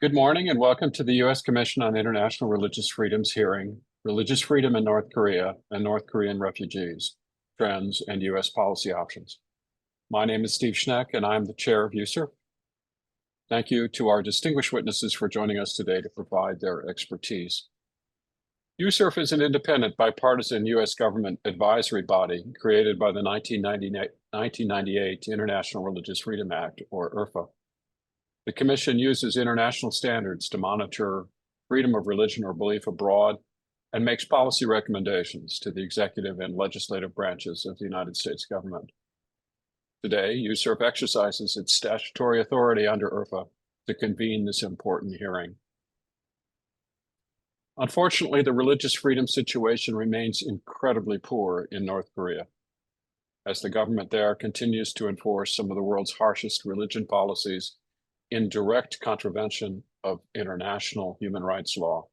Good morning and welcome to the U.S. Commission on International Religious Freedoms hearing, Religious Freedom in North Korea and North Korean Refugees, Trends and U.S. Policy Options. My name is Steve Schneck and I'm the chair of USCIRF. Thank you to our distinguished witnesses for joining us today to provide their expertise. USCIRF is an independent, bipartisan U.S. government advisory body created by the 1998 International Religious Freedom Act, or IRFA. The Commission uses international standards to monitor freedom of religion or belief abroad and makes policy recommendations to the executive and legislative branches of the United States government. Today, USCIRF exercises its statutory authority under IRFA to convene this important hearing. Unfortunately, the religious freedom situation remains incredibly poor in North Korea, as the government there continues to enforce some of the world's harshest religion policies in direct contravention of international human rights law.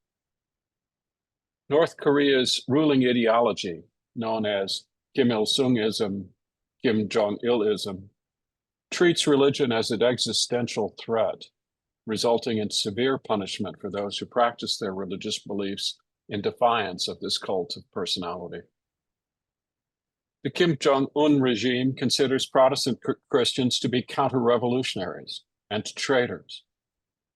North Korea's ruling ideology, known as Kimilsungism-Kimjongilism, treats religion as an existential threat, resulting in severe punishment for those who practice their religious beliefs in defiance of this cult of personality. The Kim Jong-un regime considers Protestant Christians to be counter-revolutionaries and traitors,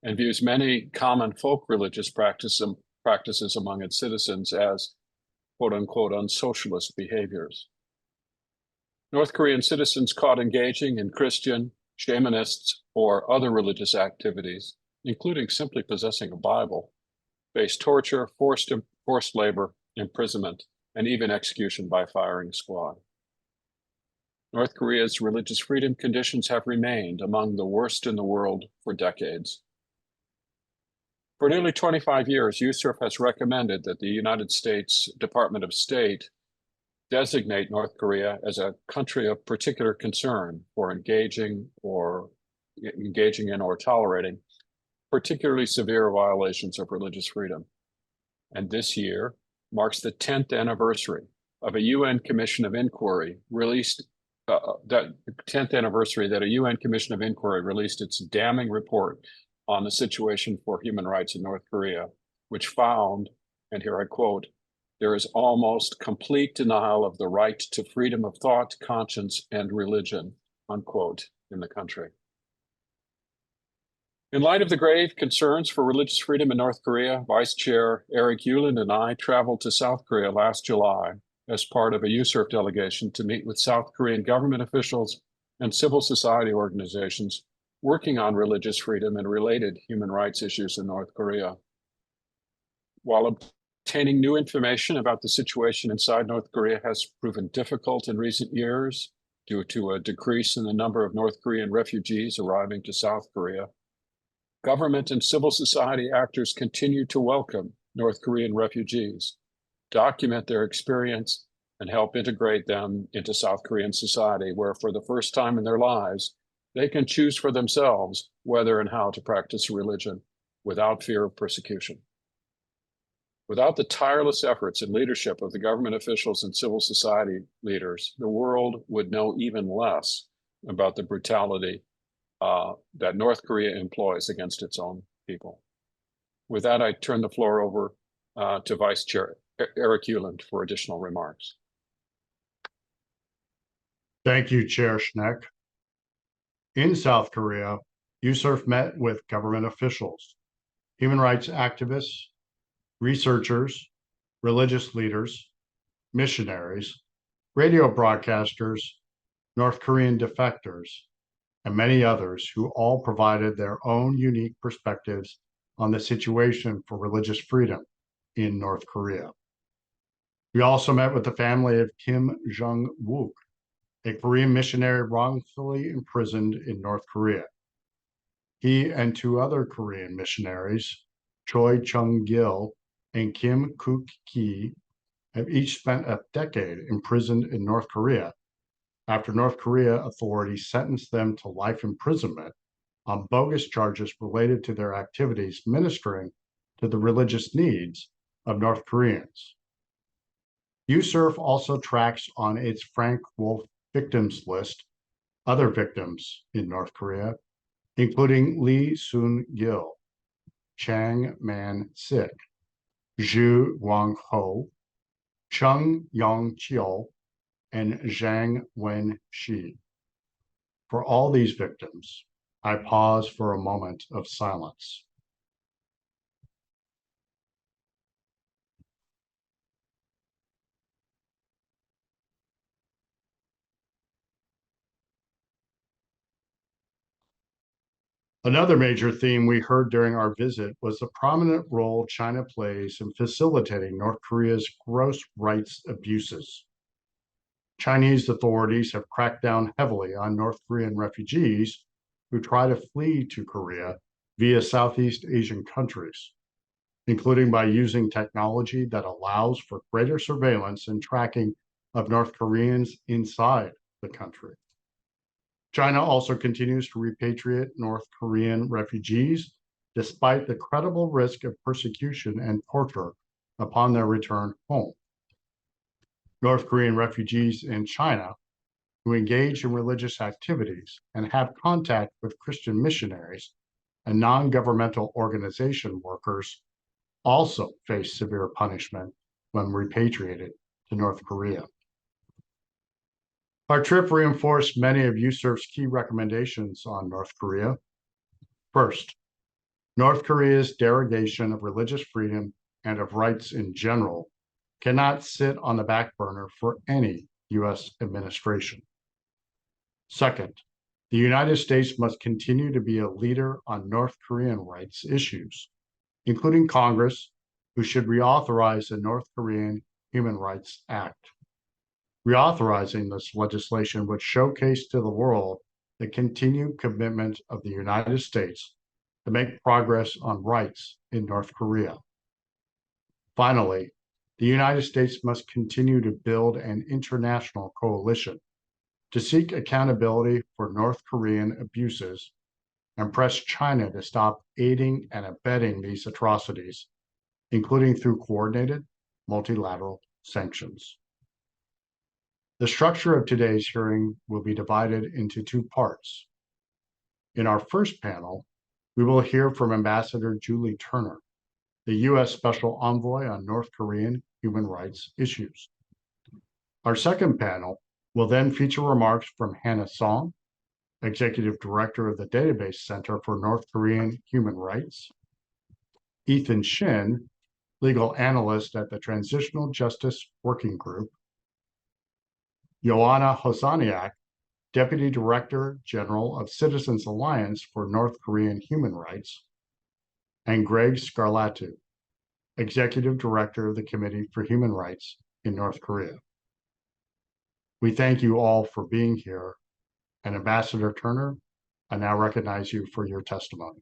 and views many common folk religious practices among its citizens as quote-unquote unsocialist behaviors. North Korean citizens caught engaging in Christian, shamanist, or other religious activities, including simply possessing a Bible, face torture, forced labor, imprisonment, and even execution by firing squad. North Korea's religious freedom conditions have remained among the worst in the world for decades. For nearly 25 years, USCIRF has recommended that the United States Department of State designate North Korea as a country of particular concern for engaging in or tolerating particularly severe violations of religious freedom. And this year marks the 10th anniversary of a UN Commission of Inquiry that a UN Commission of Inquiry released its damning report on the situation for human rights in North Korea, which found, and here I quote, "There is almost complete denial of the right to freedom of thought, conscience, and religion," unquote, in the country. In light of the grave concerns for religious freedom in North Korea, Vice Chair Eric Ueland and I traveled to South Korea last July as part of a USCIRF delegation to meet with South Korean government officials and civil society organizations working on religious freedom and related human rights issues in North Korea. While obtaining new information about the situation inside North Korea has proven difficult in recent years due to a decrease in the number of North Korean refugees arriving to South Korea, government and civil society actors continue to welcome North Korean refugees, document their experience, and help integrate them into South Korean society, where for the first time in their lives, they can choose for themselves whether and how to practice religion without fear of persecution. Without the tireless efforts and leadership of the government officials and civil society leaders, the world would know even less about the brutality that North Korea employs against its own people. With that, I turn the floor over to Vice Chair Eric Ueland for additional remarks. Thank you, Chair Schneck. In South Korea, USCIRF met with government officials, human rights activists, researchers, religious leaders, missionaries, radio broadcasters, North Korean defectors, and many others who all provided their own unique perspectives on the situation for religious freedom in North Korea. We also met with the family of Kim Jong-wook, a Korean missionary wrongfully imprisoned in North Korea. He and two other Korean missionaries, Choi Chung-gil and Kim Kuk-ki, have each spent a decade imprisoned in North Korea after North Korea authorities sentenced them to life imprisonment on bogus charges related to their activities ministering to the religious needs of North Koreans. USCIRF also tracks on its Frank Wolf victims list other victims in North Korea, including Lee Soon-gil, Chang Man-sik, Zhu Guangho, Cheng Yongqiu, and Zhang Wenxi. For all these victims, I pause for a moment of silence. Another major theme we heard during our visit was the prominent role China plays in facilitating North Korea's gross rights abuses. Chinese authorities have cracked down heavily on North Korean refugees who try to flee to Korea via Southeast Asian countries, including by using technology that allows for greater surveillance and tracking of North Koreans inside the country. China also continues to repatriate North Korean refugees despite the credible risk of persecution and torture upon their return home. North Korean refugees in China who engage in religious activities and have contact with Christian missionaries and non-governmental organization workers also face severe punishment when repatriated to North Korea. Our trip reinforced many of USCIRF's key recommendations on North Korea. First, North Korea's derogation of religious freedom and of rights in general cannot sit on the back burner for any U.S. administration. Second, the United States must continue to be a leader on North Korean rights issues, including Congress, who should reauthorize the North Korean Human Rights Act. Reauthorizing this legislation would showcase to the world the continued commitment of the United States to make progress on rights in North Korea. Finally, the United States must continue to build an international coalition to seek accountability for North Korean abuses and press China to stop aiding and abetting these atrocities, including through coordinated multilateral sanctions. The structure of today's hearing will be divided into two parts. In our first panel, we will hear from Ambassador Julie Turner, the U.S. Special Envoy on North Korean human rights issues. Our second panel will then feature remarks from Hannah Song, Executive Director of the Database Center for North Korean Human Rights, Ethan Shin, Legal Analyst at the Transitional Justice Working Group, Joanna Hosaniak, Deputy Director General of Citizens Alliance for North Korean Human Rights, and Greg Scarlatu, Executive Director of the Committee for Human Rights in North Korea. We thank you all for being here, and Ambassador Turner, I now recognize you for your testimony.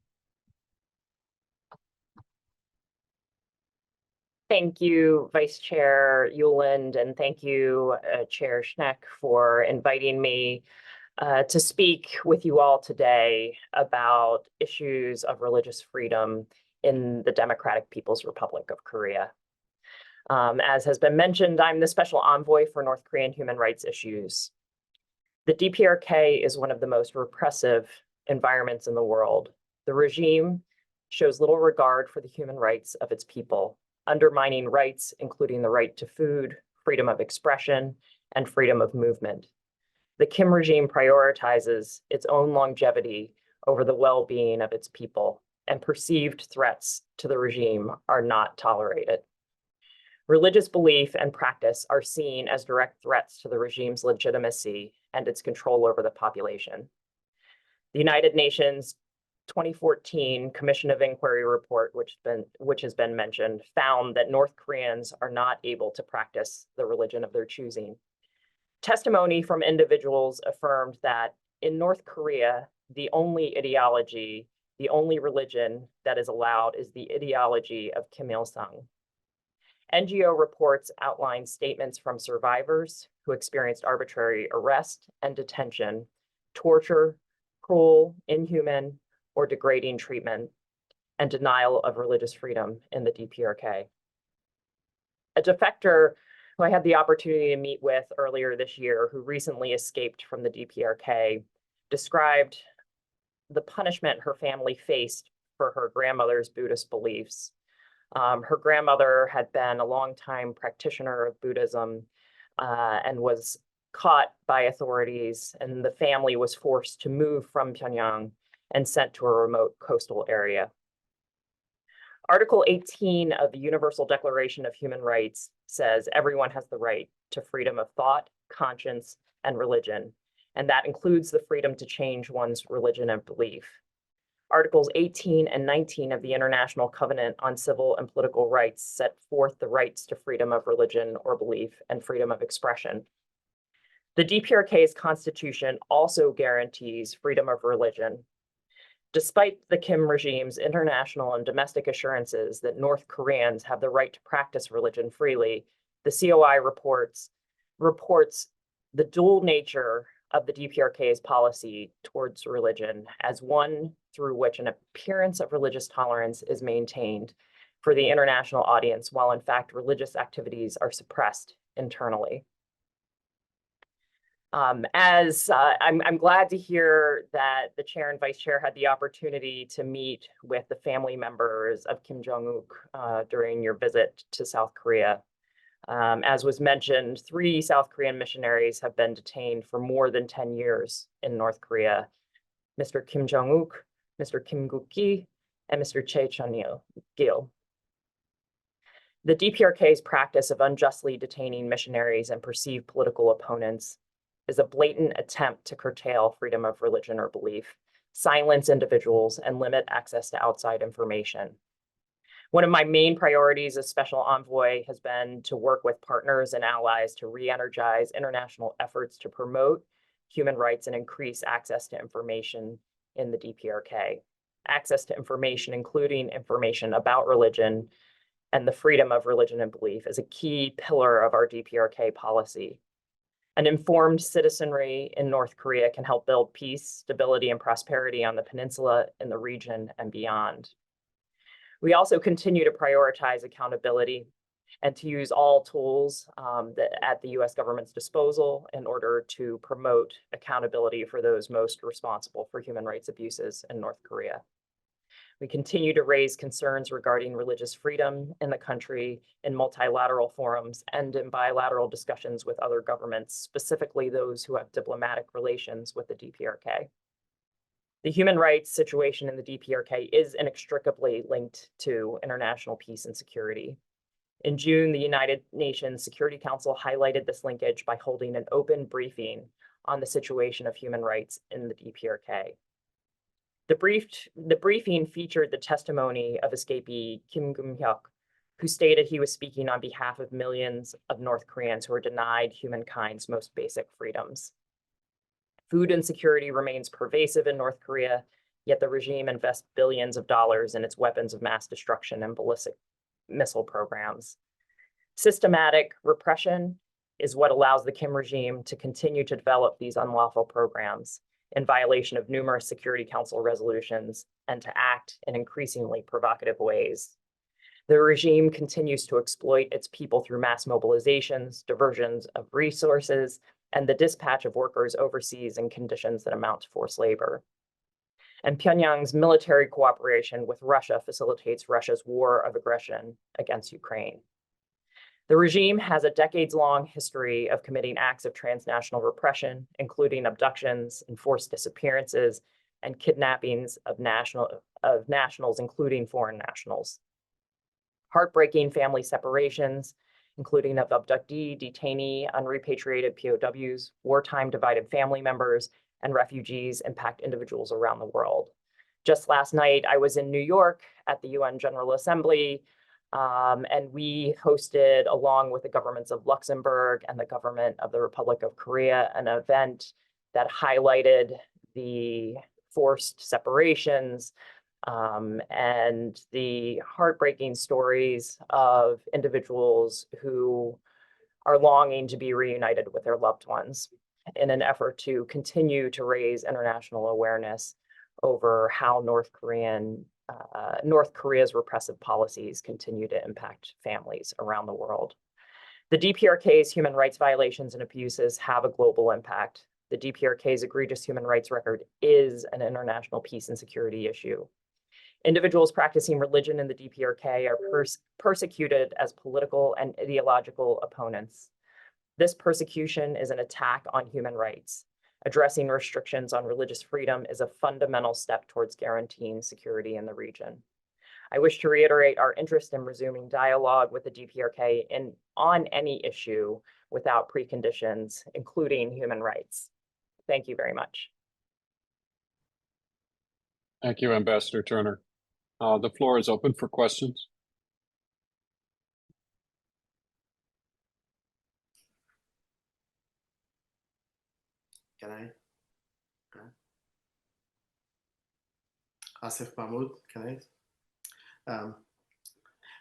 Thank you, Vice Chair Uland, and thank you, Chair Schneck, for inviting me to speak with you all today about issues of religious freedom in the Democratic People's Republic of Korea. As has been mentioned, I'm the Special Envoy for North Korean human rights issues. The DPRK is one of the most repressive environments in the world. The regime shows little regard for the human rights of its people, undermining rights, including the right to food, freedom of expression, and freedom of movement. The Kim regime prioritizes its own longevity over the well-being of its people, and perceived threats to the regime are not tolerated. Religious belief and practice are seen as direct threats to the regime's legitimacy and its control over the population. The United Nations 2014 Commission of Inquiry report, which has been mentioned, found that North Koreans are not able to practice the religion of their choosing. Testimony from individuals affirmed that in North Korea, the only ideology, the only religion that is allowed is the ideology of Kim Il-sung. NGO reports outline statements from survivors who experienced arbitrary arrest and detention, torture, cruel, inhuman, or degrading treatment, and denial of religious freedom in the DPRK. A defector who I had the opportunity to meet with earlier this year, who recently escaped from the DPRK, described the punishment her family faced for her grandmother's Buddhist beliefs. Her grandmother had been a longtime practitioner of Buddhism and was caught by authorities, and the family was forced to move from Pyongyang and sent to a remote coastal area. Article 18 of the Universal Declaration of Human Rights says everyone has the right to freedom of thought, conscience, and religion, and that includes the freedom to change one's religion and belief. Articles 18 and 19 of the International Covenant on Civil and Political Rights set forth the rights to freedom of religion or belief and freedom of expression. The DPRK's constitution also guarantees freedom of religion. Despite the Kim regime's international and domestic assurances that North Koreans have the right to practice religion freely, the COI reports the dual nature of the DPRK's policy towards religion as one through which an appearance of religious tolerance is maintained for the international audience, while in fact religious activities are suppressed internally. I'm glad to hear that the chair and vice chair had the opportunity to meet with the family members of Kim Jong-uk during your visit to South Korea. As was mentioned, 3 South Korean missionaries have been detained for more than 10 years in North Korea: Mr. Kim Jong-uk, Mr. Kim Guk-gi, and Mr. Chae Chun-gil. The DPRK's practice of unjustly detaining missionaries and perceived political opponents is a blatant attempt to curtail freedom of religion or belief, silence individuals, and limit access to outside information. One of my main priorities as special envoy has been to work with partners and allies to re-energize international efforts to promote human rights and increase access to information in the DPRK. Access to information, including information about religion and the freedom of religion and belief, is a key pillar of our DPRK policy. An informed citizenry in North Korea can help build peace, stability, and prosperity on the peninsula, in the region, and beyond. We also continue to prioritize accountability and to use all tools at the US government's disposal in order to promote accountability for those most responsible for human rights abuses in North Korea. We continue to raise concerns regarding religious freedom in the country in multilateral forums and in bilateral discussions with other governments, specifically those who have diplomatic relations with the DPRK. The human rights situation in the DPRK is inextricably linked to international peace and security. In June, the United Nations Security Council highlighted this linkage by holding an open briefing on the situation of human rights in the DPRK. The briefing featured the testimony of escapee Kim Gum-hyuk, who stated he was speaking on behalf of millions of North Koreans who are denied humankind's most basic freedoms. Food insecurity remains pervasive in North Korea, yet the regime invests billions of dollars in its weapons of mass destruction and ballistic missile programs. Systematic repression is what allows the Kim regime to continue to develop these unlawful programs in violation of numerous Security Council resolutions and to act in increasingly provocative ways. The regime continues to exploit its people through mass mobilizations, diversions of resources, and the dispatch of workers overseas in conditions that amount to forced labor. And Pyongyang's military cooperation with Russia facilitates Russia's war of aggression against Ukraine. The regime has a decades-long history of committing acts of transnational repression, including abductions, enforced disappearances, and kidnappings of nationals, including foreign nationals. Heartbreaking family separations, including of abductee, detainee, unrepatriated POWs, wartime divided family members, and refugees impact individuals around the world. Just last night, I was in New York at the UN General Assembly, and we hosted, along with the governments of Luxembourg and the government of the Republic of Korea, an event that highlighted the forced separations and the heartbreaking stories of individuals who are longing to be reunited with their loved ones in an effort to continue to raise international awareness over how North Korea's repressive policies continue to impact families around the world. The DPRK's human rights violations and abuses have a global impact. The DPRK's egregious human rights record is an international peace and security issue. Individuals practicing religion in the DPRK are persecuted as political and ideological opponents. This persecution is an attack on human rights. Addressing restrictions on religious freedom is a fundamental step towards guaranteeing security in the region. I wish to reiterate our interest in resuming dialogue with the DPRK on any issue without preconditions, including human rights. Thank you very much. Thank you, Ambassador Turner. The floor is open for questions. Can I? Asif Mahmood, can I?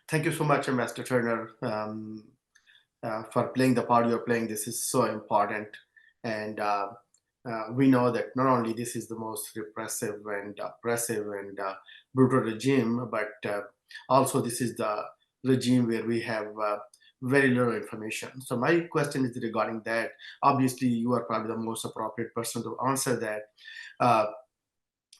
Thank you so much, Ambassador Turner, for playing the part you're playing. This is so important. And we know that not only this is the most repressive and oppressive and brutal regime, but also this is the regime where we have very little information. So my question is regarding that. Obviously, you are probably the most appropriate person to answer that.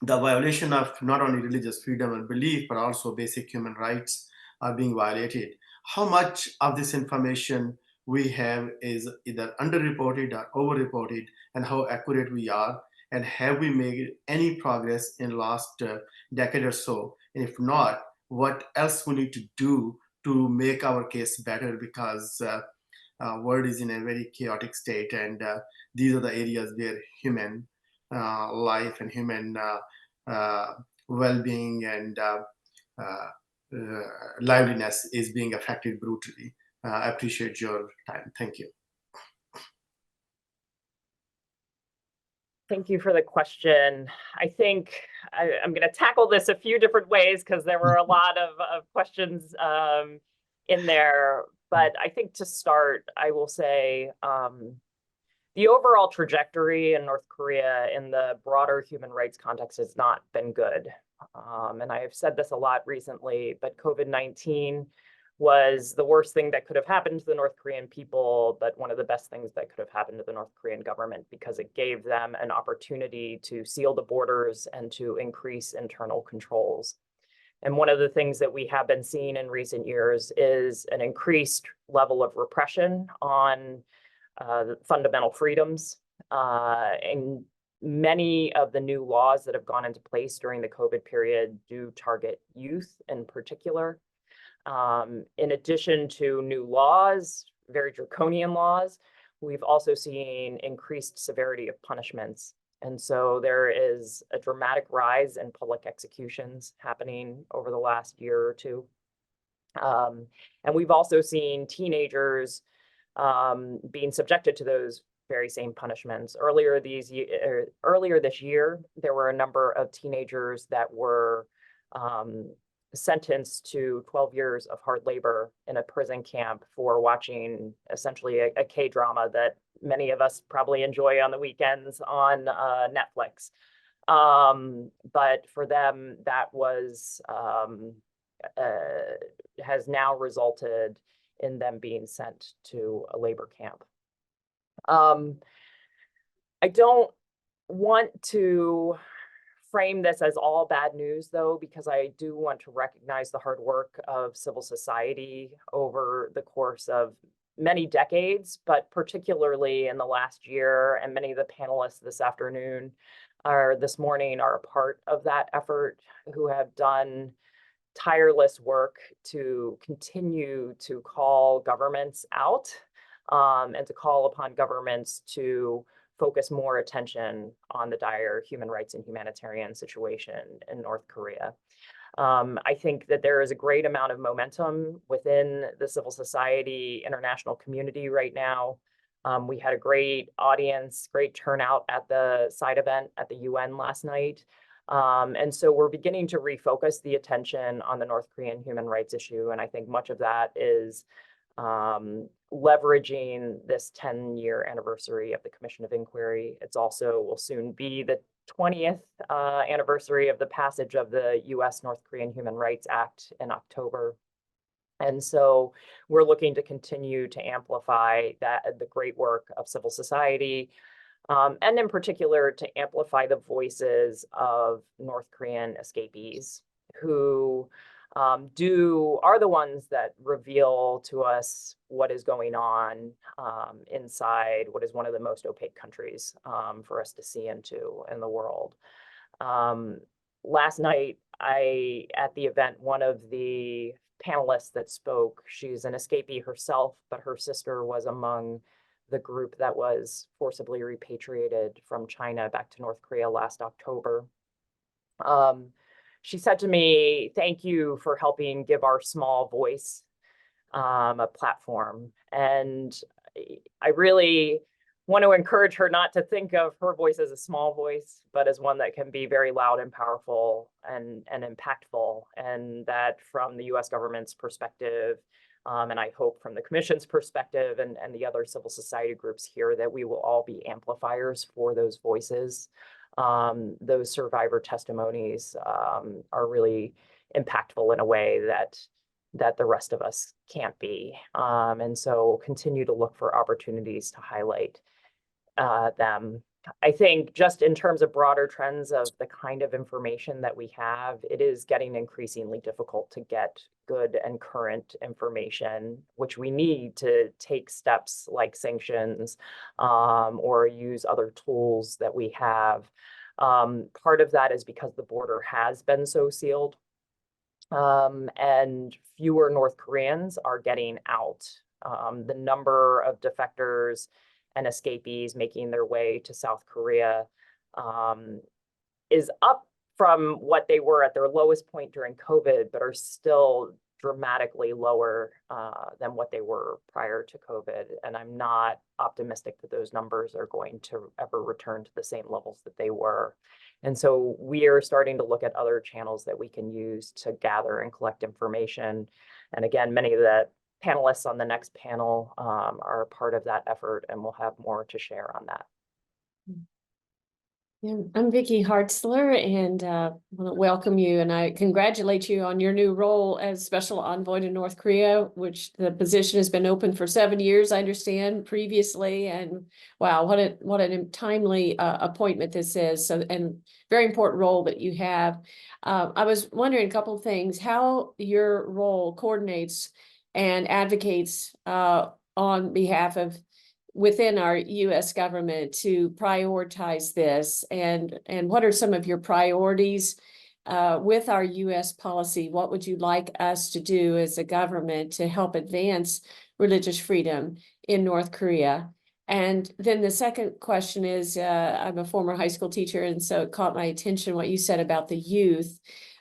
The violation of not only religious freedom and belief, but also basic human rights are being violated. How much of this information we have is either underreported or overreported, and how accurate we are? And have we made any progress in the last decade or so? And if not, what else we need to do to make our case better? Because world is in a very chaotic state, and these are the areas where human life and human well-being and liveliness is being affected brutally. I appreciate your time. Thank you. Thank you for the question. I think I'm going to tackle this a few different ways because there were a lot of questions in there. But I think to start, I will say the overall trajectory in North Korea in the broader human rights context has not been good. And I have said this a lot recently, but COVID-19 was the worst thing that could have happened to the North Korean people, but one of the best things that could have happened to the North Korean government, because it gave them an opportunity to seal the borders and to increase internal controls. And one of the things that we have been seeing in recent years is an increased level of repression on fundamental freedoms. And many of the new laws that have gone into place during the COVID period do target youth in particular. In addition to new laws, very draconian laws, we've also seen increased severity of punishments. And so there is a dramatic rise in public executions happening over the last year or two. And we've also seen teenagers being subjected to those very same punishments. Earlier this year, there were a number of teenagers that were sentenced to 12 years of hard labor in a prison camp for watching essentially a K-drama that many of us probably enjoy on the weekends on Netflix. But for them, that was has now resulted in them being sent to a labor camp. I don't want to frame this as all bad news, though, because I do want to recognize the hard work of civil society over the course of many decades, but particularly in the last year. And many of the panelists this morning are a part of that effort, who have done tireless work to continue to call governments out and to call upon governments to focus more attention on the dire human rights and humanitarian situation in North Korea. I think that there is a great amount of momentum within the civil society international community right now. We had a great audience, great turnout at the side event at the UN last night. And so we're beginning to refocus the attention on the North Korean human rights issue. And I think much of that is leveraging this 10-year anniversary of the Commission of Inquiry. It's also will soon be the 20th anniversary of the passage of the U.S. North Korean Human Rights Act in October. And so we're looking to continue to amplify the great work of civil society, and in particular to amplify the voices of North Korean escapees who are the ones that reveal to us what is going on inside what is one of the most opaque countries for us to see into in the world. Last night, at the event, one of the panelists that spoke, she's an escapee herself, but her sister was among the group that was forcibly repatriated from China back to North Korea last October. She said to me, "Thank you for helping give our small voice a platform." And I really want to encourage her not to think of her voice as a small voice, but as one that can be very loud and powerful and impactful. And that from the US government's perspective, and I hope from the Commission's perspective and the other civil society groups here, that we will all be amplifiers for those voices. Those survivor testimonies are really impactful in a way that the rest of us can't be. And so continue to look for opportunities to highlight them. I think just in terms of broader trends of the kind of information that we have, it is getting increasingly difficult to get good and current information, which we need to take steps like sanctions or use other tools that we have. Part of that is because the border has been so sealed and fewer North Koreans are getting out. The number of defectors and escapees making their way to South Korea is up from what they were at their lowest point during COVID, but are still dramatically lower than what they were prior to COVID. And I'm not optimistic that those numbers are going to ever return to the same levels that they were. And so we are starting to look at other channels that we can use to gather and collect information. And again, many of the panelists on the next panel are part of that effort, and we'll have more to share on that. Yeah, I'm Vicki Hartzler, and want to welcome you, and I congratulate you on your new role as Special Envoy to North Korea, which the position has been open for 7 years, I understand, previously. And wow, what a timely appointment this is. So, and very important role that you have. I was wondering a couple of things: how your role coordinates and advocates on behalf of within our U.S. government to prioritize this, and what are some of your priorities with our U.S. policy? What would you like us to do as a government to help advance religious freedom in North Korea? And then the second question is, I'm a former high school teacher, and so it caught my attention what you said about the youth.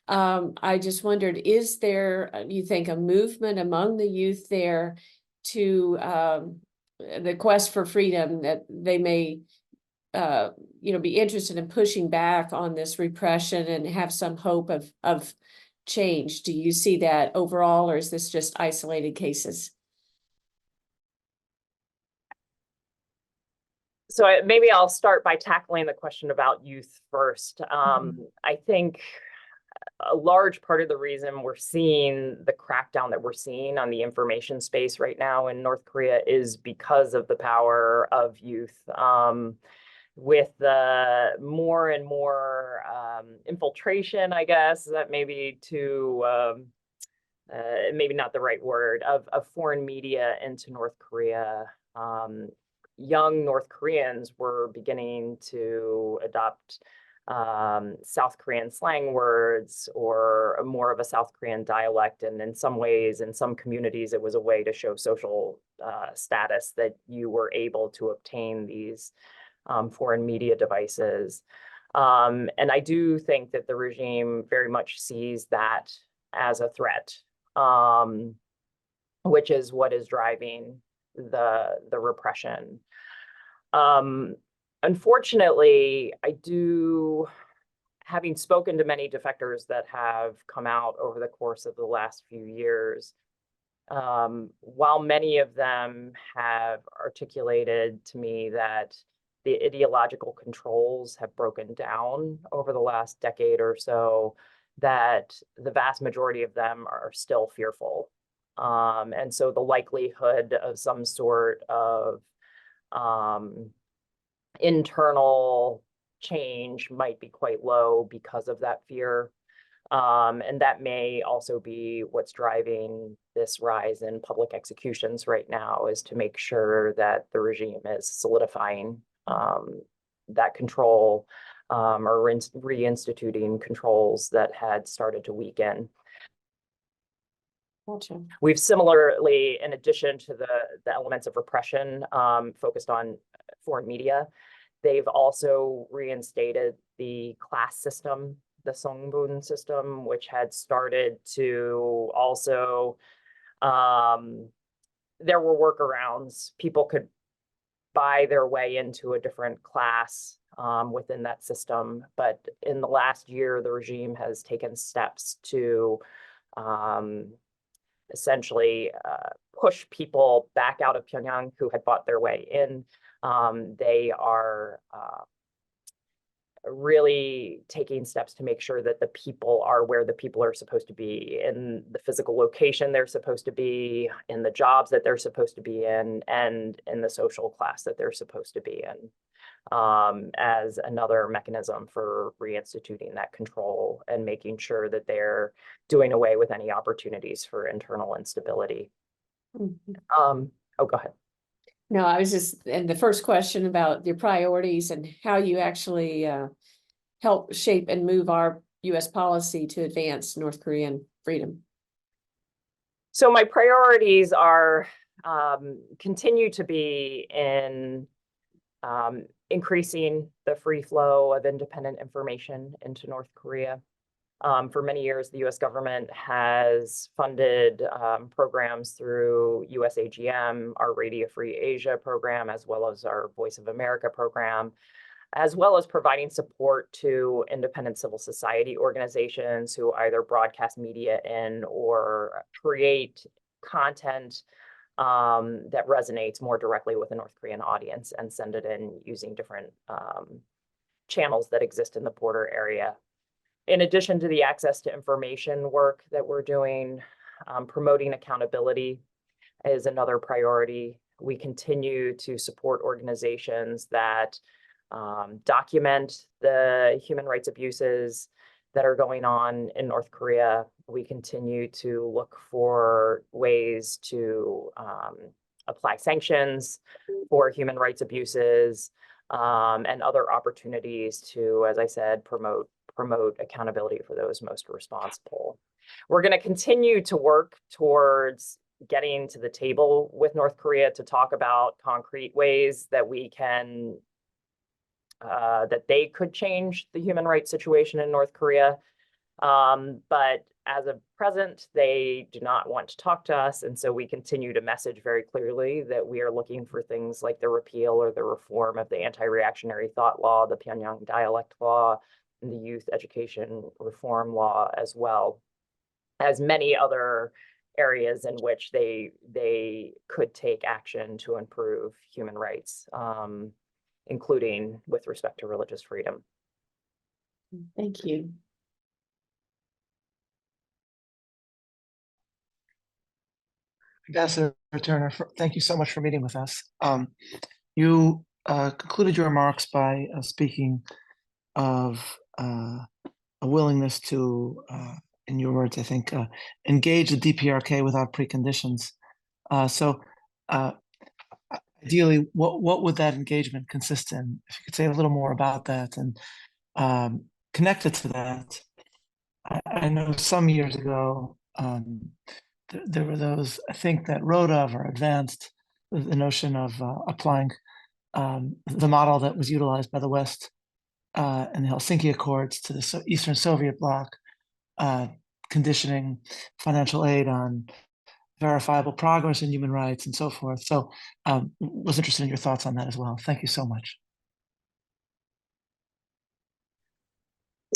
I just wondered, is there, you think, a movement among the youth there to the quest for freedom, that they may be interested in pushing back on this repression and have some hope of change? Do you see that overall, or is this just isolated cases? So maybe I'll start by tackling the question about youth first. I think a large part of the reason we're seeing the crackdown that we're seeing on the information space right now in North Korea is because of the power of youth. With the more and more infiltration, I guess, that may be maybe not the right word, of foreign media into North Korea. Young North Koreans were beginning to adopt South Korean slang words or more of a South Korean dialect. And in some ways, in some communities, it was a way to show social status that you were able to obtain these foreign media devices. And I do think that the regime very much sees that as a threat, which is what is driving the repression. Unfortunately, having spoken to many defectors that have come out over the course of the last few years, while many of them have articulated to me that the ideological controls have broken down over the last decade or so, that the vast majority of them are still fearful. And so the likelihood of some sort of internal change might be quite low because of that fear. And that may also be what's driving this rise in public executions right now, is to make sure that the regime is solidifying that control, or reinstituting controls that had started to weaken. Gotcha. We've similarly, in addition to the elements of repression focused on foreign media, they've also reinstated the class system, the Songbun system, which had started to also, there were workarounds. People could buy their way into a different class within that system. But in the last year, the regime has taken steps to essentially push people back out of Pyongyang who had bought their way in. They are really taking steps to make sure that the people are where the people are supposed to be, in the physical location they're supposed to be, in the jobs that they're supposed to be in, and in the social class that they're supposed to be in, as another mechanism for reinstituting that control and making sure that they're doing away with any opportunities for internal instability. Mhm. Oh, go ahead. No, I was just, and the first question about your priorities and how you actually help shape and move our U.S. policy to advance North Korean freedom. So my priorities are continue to be in increasing the free flow of independent information into North Korea. For many years, the U.S. government has funded programs through USAGM, our Radio Free Asia program, as well as our Voice of America program, as well as providing support to independent civil society organizations who either broadcast media in or create content that resonates more directly with the North Korean audience and send it in using different channels that exist in the border area. In addition to the access to information work that we're doing, promoting accountability is another priority. We continue to support organizations that document the human rights abuses that are going on in North Korea. We continue to look for ways to apply sanctions for human rights abuses, and other opportunities to, as I said, promote accountability for those most responsible. We're going to continue to work towards getting to the table with North Korea to talk about concrete ways that we can, that they could change the human rights situation in North Korea. But as of present, they do not want to talk to us. And so we continue to message very clearly that we are looking for things like the repeal or the reform of the anti-reactionary thought law, the Pyongyang dialect law, and the youth education reform law, as well as many other areas in which they could take action to improve human rights, including with respect to religious freedom. Thank you. Ambassador Turner, thank you so much for meeting with us. You concluded your remarks by speaking of a willingness to, in your words, I think, engage the DPRK without preconditions. So ideally, what would that engagement consist in? If you could say a little more about that, and connected to that, I know some years ago, there were those, I think, that wrote of or advanced the notion of applying the model that was utilized by the West in the Helsinki Accords to the Eastern Soviet bloc, conditioning financial aid on verifiable progress in human rights and so forth. So was interested in your thoughts on that as well. Thank you so much.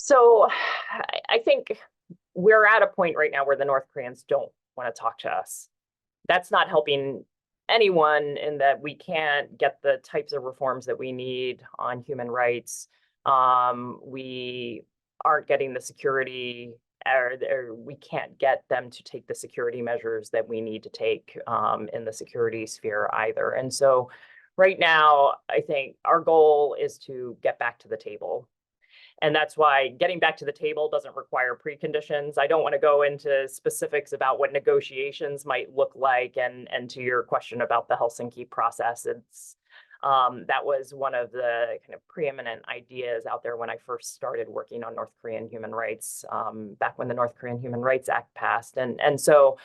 So I think we're at a point right now where the North Koreans don't want to talk to us. That's not helping anyone, in that we can't get the types of reforms that we need on human rights. We aren't getting the security, or we can't get them to take the security measures that we need to take in the security sphere either. And so right now, I think our goal is to get back to the table. And that's why getting back to the table doesn't require preconditions. I don't want to go into specifics about what negotiations might look like. And to your question about the Helsinki process, that was one of the kind of preeminent ideas out there when I first started working on North Korean human rights, back when the North Korean Human Rights Act passed. And so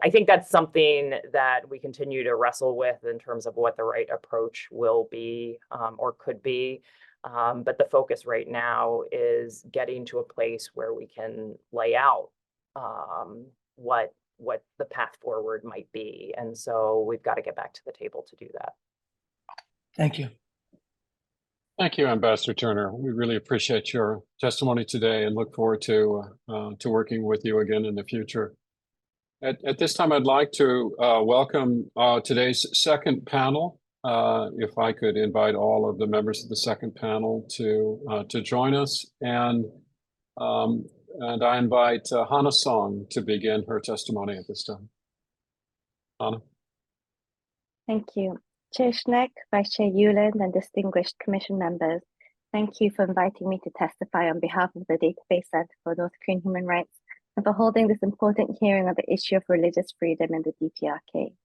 I think that's something that we continue to wrestle with in terms of what the right approach will be, or could be. But the focus right now is getting to a place where we can lay out what the path forward might be. And so we've got to get back to the table to do that. Thank you. Thank you, Ambassador Turner. We really appreciate your testimony today and look forward to working with you again in the future. At this time, I'd like to welcome today's second panel. If I could invite all of the members of the second panel to join us, and I invite Hannah Song to begin her testimony at this time. Hannah. Thank you. Chair Schneck, Vice Chair Yuland, and distinguished Commission members, thank you for inviting me to testify on behalf of the Database Center for North Korean Human Rights and for holding this important hearing on the issue of religious freedom in the DPRK.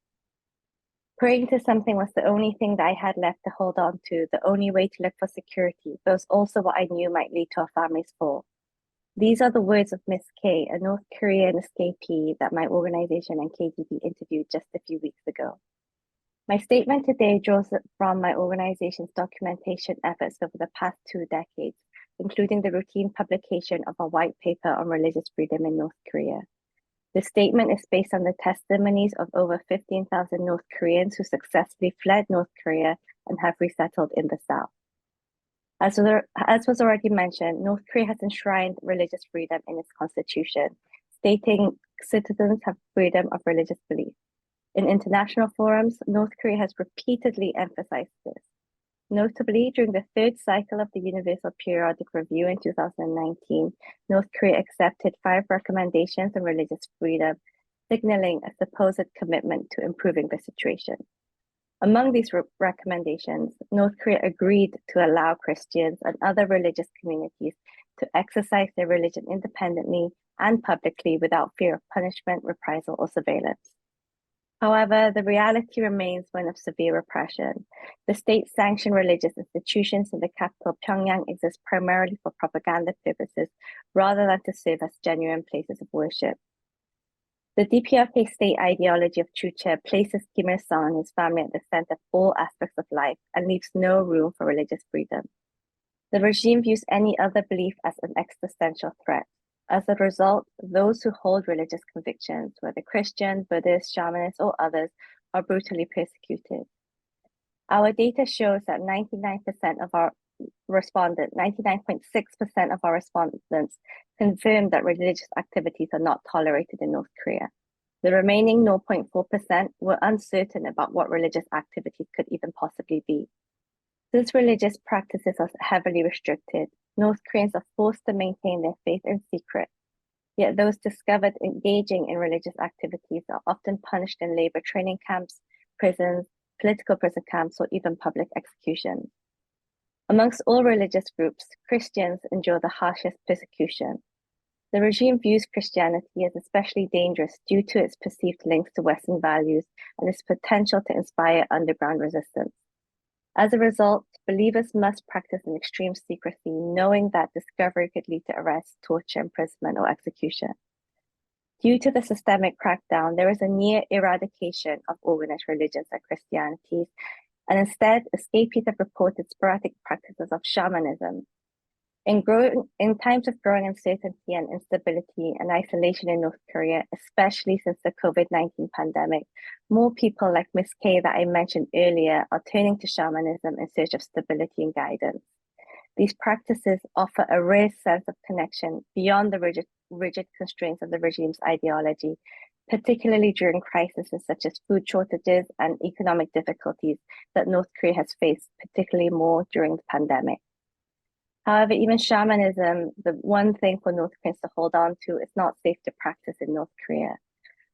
Praying to something was the only thing that I had left to hold on to, the only way to look for security, but was also what I knew might lead to our family's fall. These are the words of Miss K, a North Korean escapee that my organization and KGB interviewed just a few weeks ago. My statement today draws from my organization's documentation efforts over the past 2 decades, including the routine publication of a white paper on religious freedom in North Korea. The statement is based on the testimonies of over 15,000 North Koreans who successfully fled North Korea and have resettled in the South. As was already mentioned, North Korea has enshrined religious freedom in its constitution, stating citizens have freedom of religious belief. In international forums, North Korea has repeatedly emphasized this. Notably, during the 3rd cycle of the Universal Periodic Review in 2019, North Korea accepted 5 recommendations on religious freedom, signaling a supposed commitment to improving the situation. Among these recommendations, North Korea agreed to allow Christians and other religious communities to exercise their religion independently and publicly without fear of punishment, reprisal, or surveillance. However, the reality remains one of severe repression. The state-sanctioned religious institutions in the capital Pyongyang exist primarily for propaganda purposes rather than to serve as genuine places of worship. The DPRK state ideology of Chuche places Kim Il-sung and his family at the center of all aspects of life and leaves no room for religious freedom. The regime views any other belief as an existential threat. As a result, those who hold religious convictions, whether Christian, Buddhist, shamanist, or others, are brutally persecuted. Our data shows that 99.6% of our respondents confirmed that religious activities are not tolerated in North Korea. The remaining 0.4% were uncertain about what religious activities could even possibly be. Since religious practices are heavily restricted, North Koreans are forced to maintain their faith in secret. Yet those discovered engaging in religious activities are often punished in labor training camps, prisons, political prison camps, or even public executions. Amongst all religious groups, Christians endure the harshest persecution. The regime views Christianity as especially dangerous due to its perceived links to Western values and its potential to inspire underground resistance. As a result, believers must practice in extreme secrecy, knowing that discovery could lead to arrest, torture, imprisonment, or execution. Due to the systemic crackdown, there is a near eradication of organized religions like Christianity, and instead, escapees have reported sporadic practices of shamanism. In times of growing uncertainty and instability and isolation in North Korea, especially since the COVID-19 pandemic, more people like Ms. K that I mentioned earlier are turning to shamanism in search of stability and guidance. These practices offer a rare sense of connection beyond the rigid constraints of the regime's ideology, particularly during crises such as food shortages and economic difficulties that North Korea has faced, particularly more during the pandemic. However, even shamanism, the one thing for North Koreans to hold on to, is not safe to practice in North Korea.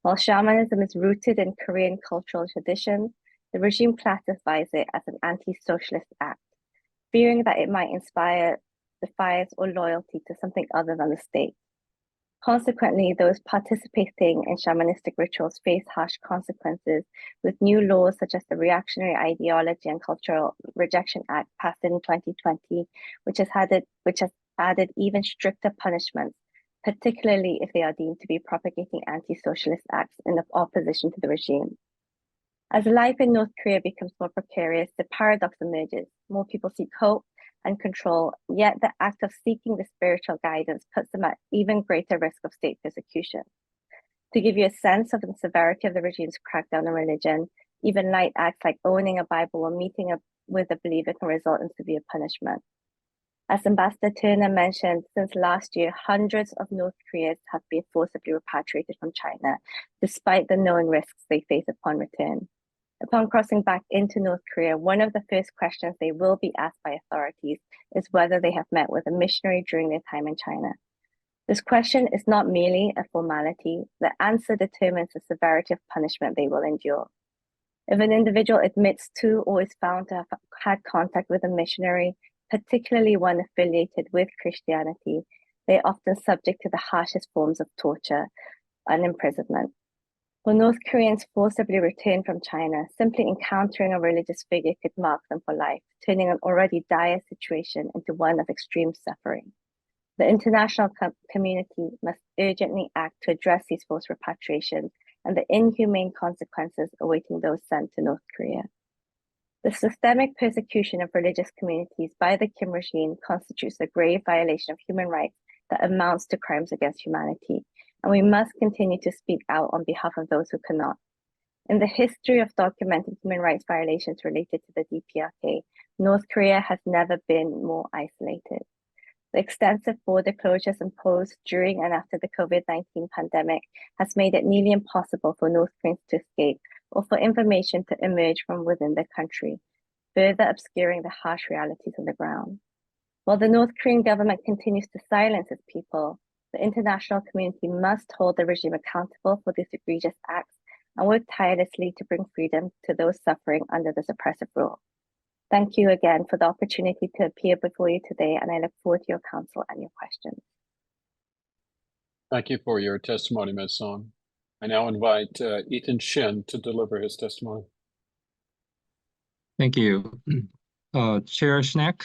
While shamanism is rooted in Korean cultural traditions, the regime classifies it as an anti-socialist act, fearing that it might inspire defiance, or loyalty to something other than the state. Consequently, those participating in shamanistic rituals face harsh consequences, with new laws such as the Reactionary Ideology and Cultural Rejection Act passed in 2020, which has added even stricter punishments, particularly if they are deemed to be propagating anti-socialist acts in opposition to the regime. As life in North Korea becomes more precarious, the paradox emerges. More people seek hope and control, yet the act of seeking the spiritual guidance puts them at even greater risk of state persecution. To give you a sense of the severity of the regime's crackdown on religion, even light acts like owning a Bible or meeting with a believer can result in severe punishment. As Ambassador Turner mentioned, since last year, hundreds of North Koreans have been forcibly repatriated from China, despite the known risks they face upon return. Upon crossing back into North Korea, one of the first questions they will be asked by authorities is whether they have met with a missionary during their time in China. This question is not merely a formality. The answer determines the severity of punishment they will endure. If an individual admits to or is found to have had contact with a missionary, particularly one affiliated with Christianity, they are often subject to the harshest forms of torture and imprisonment. For North Koreans forcibly returned from China, simply encountering a religious figure could mark them for life, turning an already dire situation into one of extreme suffering. The international community must urgently act to address these forced repatriations and the inhumane consequences awaiting those sent to North Korea. The systemic persecution of religious communities by the Kim regime constitutes a grave violation of human rights that amounts to crimes against humanity, and we must continue to speak out on behalf of those who cannot. In the history of documented human rights violations related to the DPRK, North Korea has never been more isolated. The extensive border closures imposed during and after the COVID-19 pandemic has made it nearly impossible for North Koreans to escape or for information to emerge from within the country, further obscuring the harsh realities on the ground. While the North Korean government continues to silence its people, the international community must hold the regime accountable for these egregious acts and work tirelessly to bring freedom to those suffering under this oppressive rule. Thank you again for the opportunity to appear before you today, and I look forward to your counsel and your questions. Thank you for your testimony, Ms. Song. I now invite Ethan Shin to deliver his testimony. Thank you. Chair Schneck,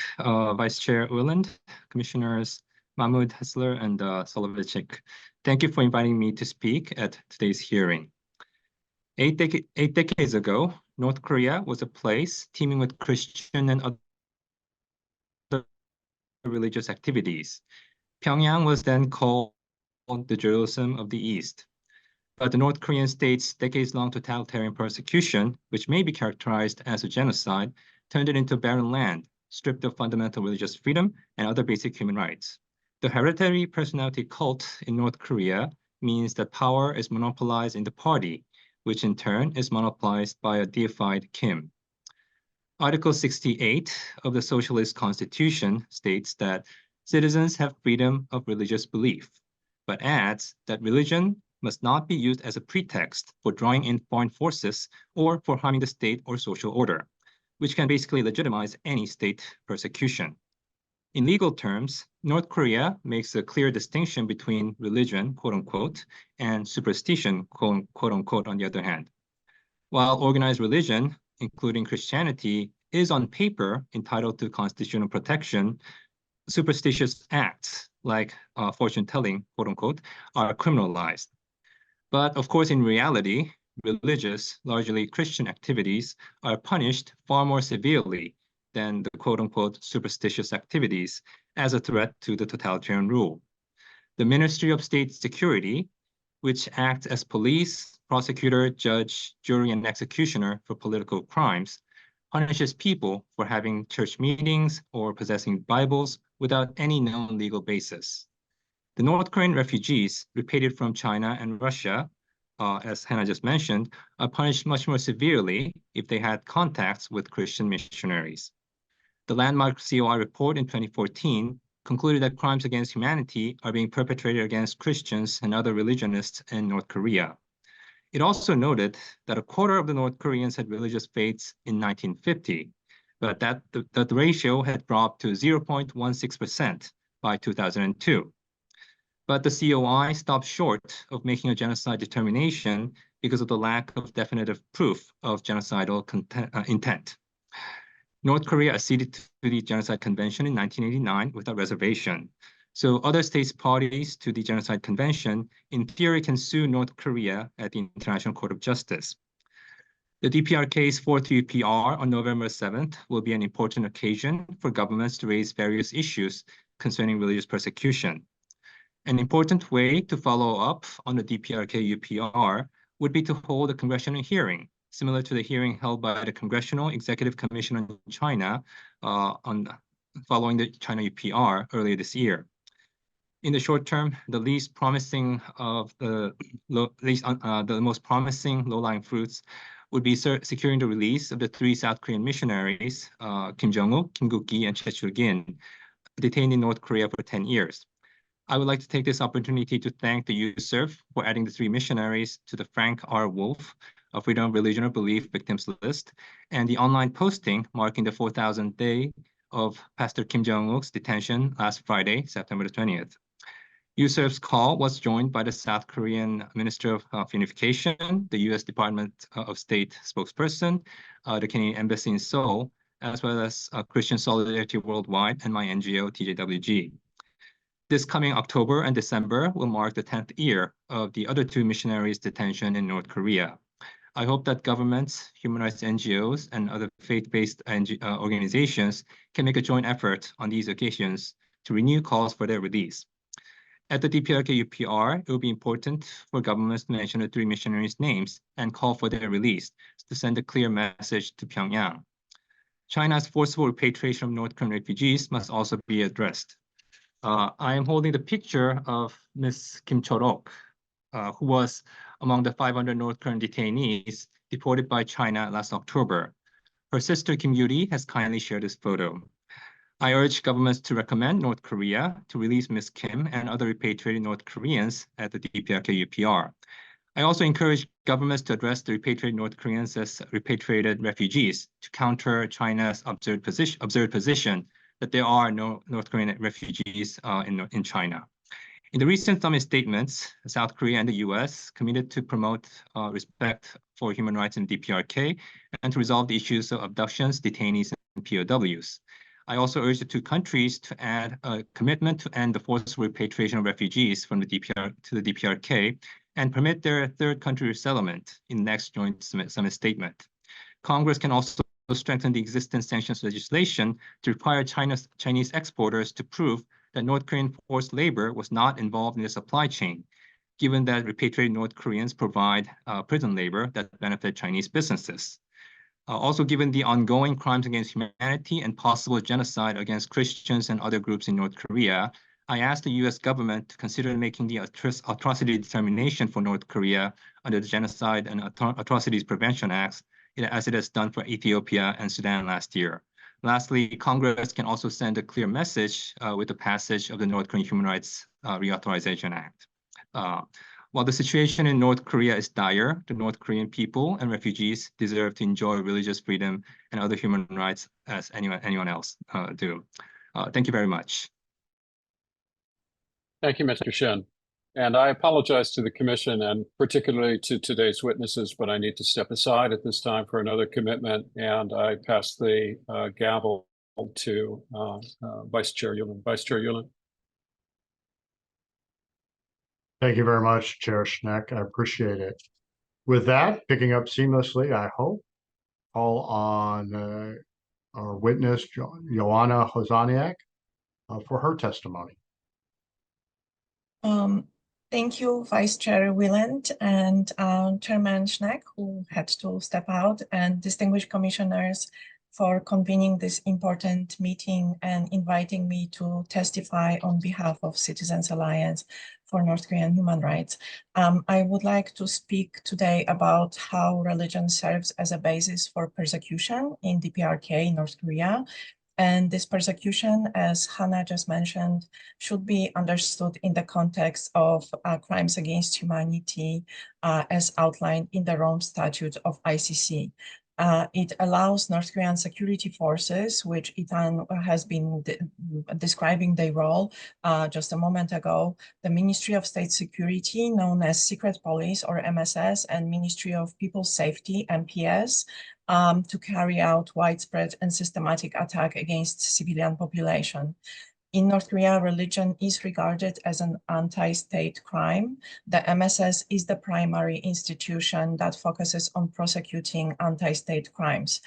Vice Chair Uland, Commissioners Mahmoud Hessler and Soloveitchik. Thank you for inviting me to speak at today's hearing. 8 decades ago, North Korea was a place teeming with Christian and other religious activities. Pyongyang was then called the Jerusalem of the East. But the North Korean state's decades-long totalitarian persecution, which may be characterized as a genocide, turned it into barren land, stripped of fundamental religious freedom and other basic human rights. The hereditary personality cult in North Korea means that power is monopolized in the party, which in turn is monopolized by a deified Kim. Article 68 of the Socialist Constitution states that citizens have freedom of religious belief, but adds that religion must not be used as a pretext for drawing in foreign forces or for harming the state or social order, which can basically legitimize any state persecution. In legal terms, North Korea makes a clear distinction between religion, quote unquote, and superstition, quote unquote, on the other hand. While organized religion, including Christianity, is on paper entitled to constitutional protection, superstitious acts like fortune telling, quote unquote, are criminalized. But of course, in reality, religious, largely Christian activities are punished far more severely than the quote-unquote superstitious activities as a threat to the totalitarian rule. The Ministry of State Security, which acts as police, prosecutor, judge, jury, and executioner for political crimes, punishes people for having church meetings or possessing Bibles without any known legal basis. The North Korean refugees repatriated from China and Russia, as Hannah just mentioned, are punished much more severely if they had contacts with Christian missionaries. The landmark COI report in 2014 concluded that crimes against humanity are being perpetrated against Christians and other religionists in North Korea. It also noted that a quarter of the North Koreans had religious faiths in 1950, but the ratio had dropped to 0.16% by 2002. But the COI stopped short of making a genocide determination because of the lack of definitive proof of genocidal intent. North Korea acceded to the Genocide Convention in 1989 without reservation. So other states parties to the Genocide Convention, in theory, can sue North Korea at the International Court of Justice. The DPRK's fourth UPR on November 7th will be an important occasion for governments to raise various issues concerning religious persecution. An important way to follow up on the DPRK UPR would be to hold a congressional hearing, similar to the hearing held by the Congressional Executive Commission on China following the China UPR earlier this year. In the short term, the least promising of the most promising low-lying fruits would be securing the release of the 3 South Korean missionaries, Kim Jong-uk, Kim Guk-gi, and Choi Chul-gin, detained in North Korea for 10 years. I would like to take this opportunity to thank the USCIRF for adding the 3 missionaries to the Frank R. Wolf Freedom of Religion or Belief Victims List, and the online posting marking the 4,000th day of Pastor Kim Jong-uk's detention last Friday, September the 20th. USCIRF's call was joined by the South Korean Minister of Unification, the U.S. Department of State spokesperson, the Canadian Embassy in Seoul, as well as Christian Solidarity Worldwide and my NGO, TJWG. This coming October and December will mark the 10th year of the other 2 missionaries' detention in North Korea. I hope that governments, human rights NGOs, and other faith-based organizations can make a joint effort on these occasions to renew calls for their release. At the DPRK UPR, it will be important for governments to mention the 3 missionaries' names and call for their release to send a clear message to Pyongyang. China's forcible repatriation of North Korean refugees must also be addressed. I am holding the picture of Ms. Kim Chorok, who was among the 500 North Korean detainees deported by China last October. Her sister Kim Yuri has kindly shared this photo. I urge governments to recommend North Korea to release Ms. Kim and other repatriated North Koreans at the DPRK UPR. I also encourage governments to address the repatriated North Koreans as repatriated refugees to counter China's absurd position that there are no North Korean refugees in China. In the recent summit statements, South Korea and the US committed to promote respect for human rights in DPRK and to resolve the issues of abductions, detainees, and POWs. I also urge the 2 countries to add a commitment to end the forced repatriation of refugees from the DPRK and permit their third country resettlement in the next joint summit statement. Congress can also strengthen the existing sanctions legislation to require Chinese exporters to prove that North Korean forced labor was not involved in the supply chain, given that repatriated North Koreans provide prison labor that benefit Chinese businesses. Also, given the ongoing crimes against humanity and possible genocide against Christians and other groups in North Korea, I asked the U.S. government to consider making the atrocity determination for North Korea under the Genocide and Atrocities Prevention Acts, as it has done for Ethiopia and Sudan last year. Lastly, Congress can also send a clear message with the passage of the North Korean Human Rights Reauthorization Act. While the situation in North Korea is dire, the North Korean people and refugees deserve to enjoy religious freedom and other human rights as anyone else do. Thank you very much. Thank you, Mr. Shin. And I apologize to the Commission and particularly to today's witnesses, but I need to step aside at this time for another commitment, and I pass the gavel to Vice Chair Yulin. Vice Chair Yulin. Thank you very much, Chair Schneck. I appreciate it. With that, picking up seamlessly, I hope, call on our witness, Joanna Hozaniak, for her testimony. Thank you, Vice Chair Wieland and Chairman Schneck, who had to step out, and distinguished commissioners for convening this important meeting and inviting me to testify on behalf of Citizens Alliance for North Korean Human Rights. I would like to speak today about how religion serves as a basis for persecution in DPRK, North Korea. And this persecution, as Hannah just mentioned, should be understood in the context of crimes against humanity as outlined in the Rome Statute of ICC. It allows North Korean security forces, which Ethan has been describing their role just a moment ago, the Ministry of State Security, known as Secret Police or MSS, and Ministry of People's Safety, MPS, to carry out widespread and systematic attack against civilian population. In North Korea, religion is regarded as an anti-state crime. The MSS is the primary institution that focuses on prosecuting anti-state crimes.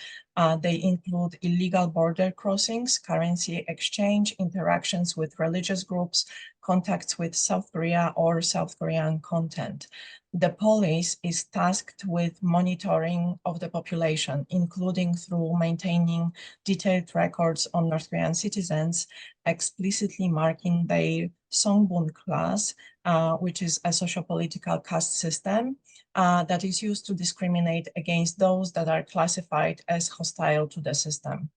They include illegal border crossings, currency exchange, interactions with religious groups, contacts with South Korea or South Korean content. The police is tasked with monitoring of the population, including through maintaining detailed records on North Korean citizens, explicitly marking their Songbun class, which is a socio-political caste system that is used to discriminate against those that are classified as hostile to the system.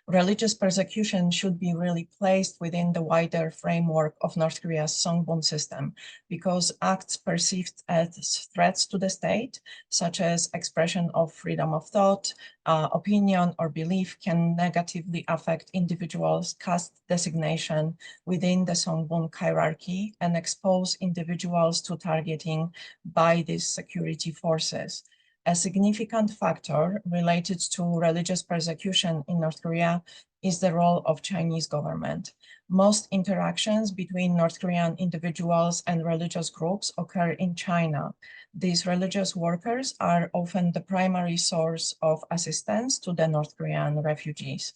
Religious persecution should be really placed within the wider framework of North Korea's Songbun system, because acts perceived as threats to the state, such as expression of freedom of thought, opinion, or belief, can negatively affect individuals' caste designation within the Songbun hierarchy and expose individuals to targeting by these security forces. A significant factor related to religious persecution in North Korea is the role of Chinese government. Most interactions between North Korean individuals and religious groups occur in China. These religious workers are often the primary source of assistance to the North Korean refugees.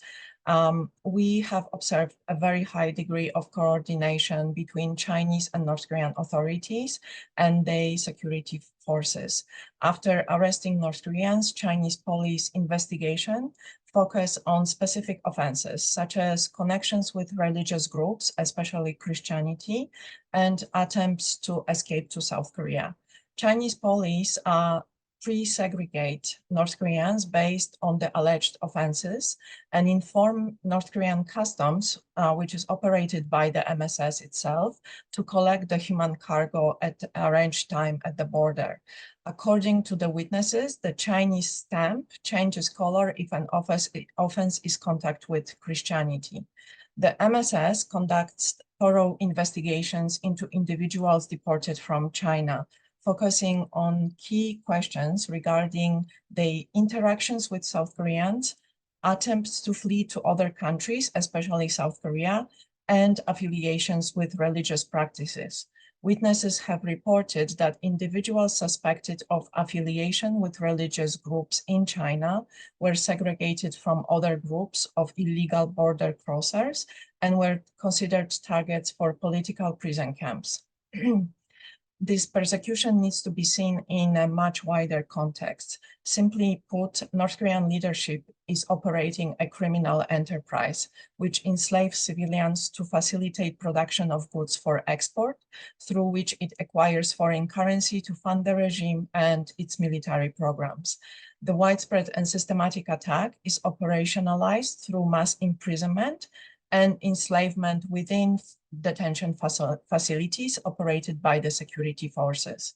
We have observed a very high degree of coordination between Chinese and North Korean authorities and their security forces. After arresting North Koreans, Chinese police investigation focus on specific offenses, such as connections with religious groups, especially Christianity, and attempts to escape to South Korea. Chinese police pre-segregate North Koreans based on the alleged offenses and inform North Korean customs, which is operated by the MSS itself, to collect the human cargo at arranged time at the border. According to the witnesses, the Chinese stamp changes color if an offense is contact with Christianity. The MSS conducts thorough investigations into individuals deported from China, focusing on key questions regarding the interactions with South Koreans, attempts to flee to other countries, especially South Korea, and affiliations with religious practices. Witnesses have reported that individuals suspected of affiliation with religious groups in China were segregated from other groups of illegal border crossers and were considered targets for political prison camps. This persecution needs to be seen in a much wider context. Simply put, North Korean leadership is operating a criminal enterprise, which enslaves civilians to facilitate production of goods for export, through which it acquires foreign currency to fund the regime and its military programs. The widespread and systematic attack is operationalized through mass imprisonment and enslavement within detention facilities operated by the security forces.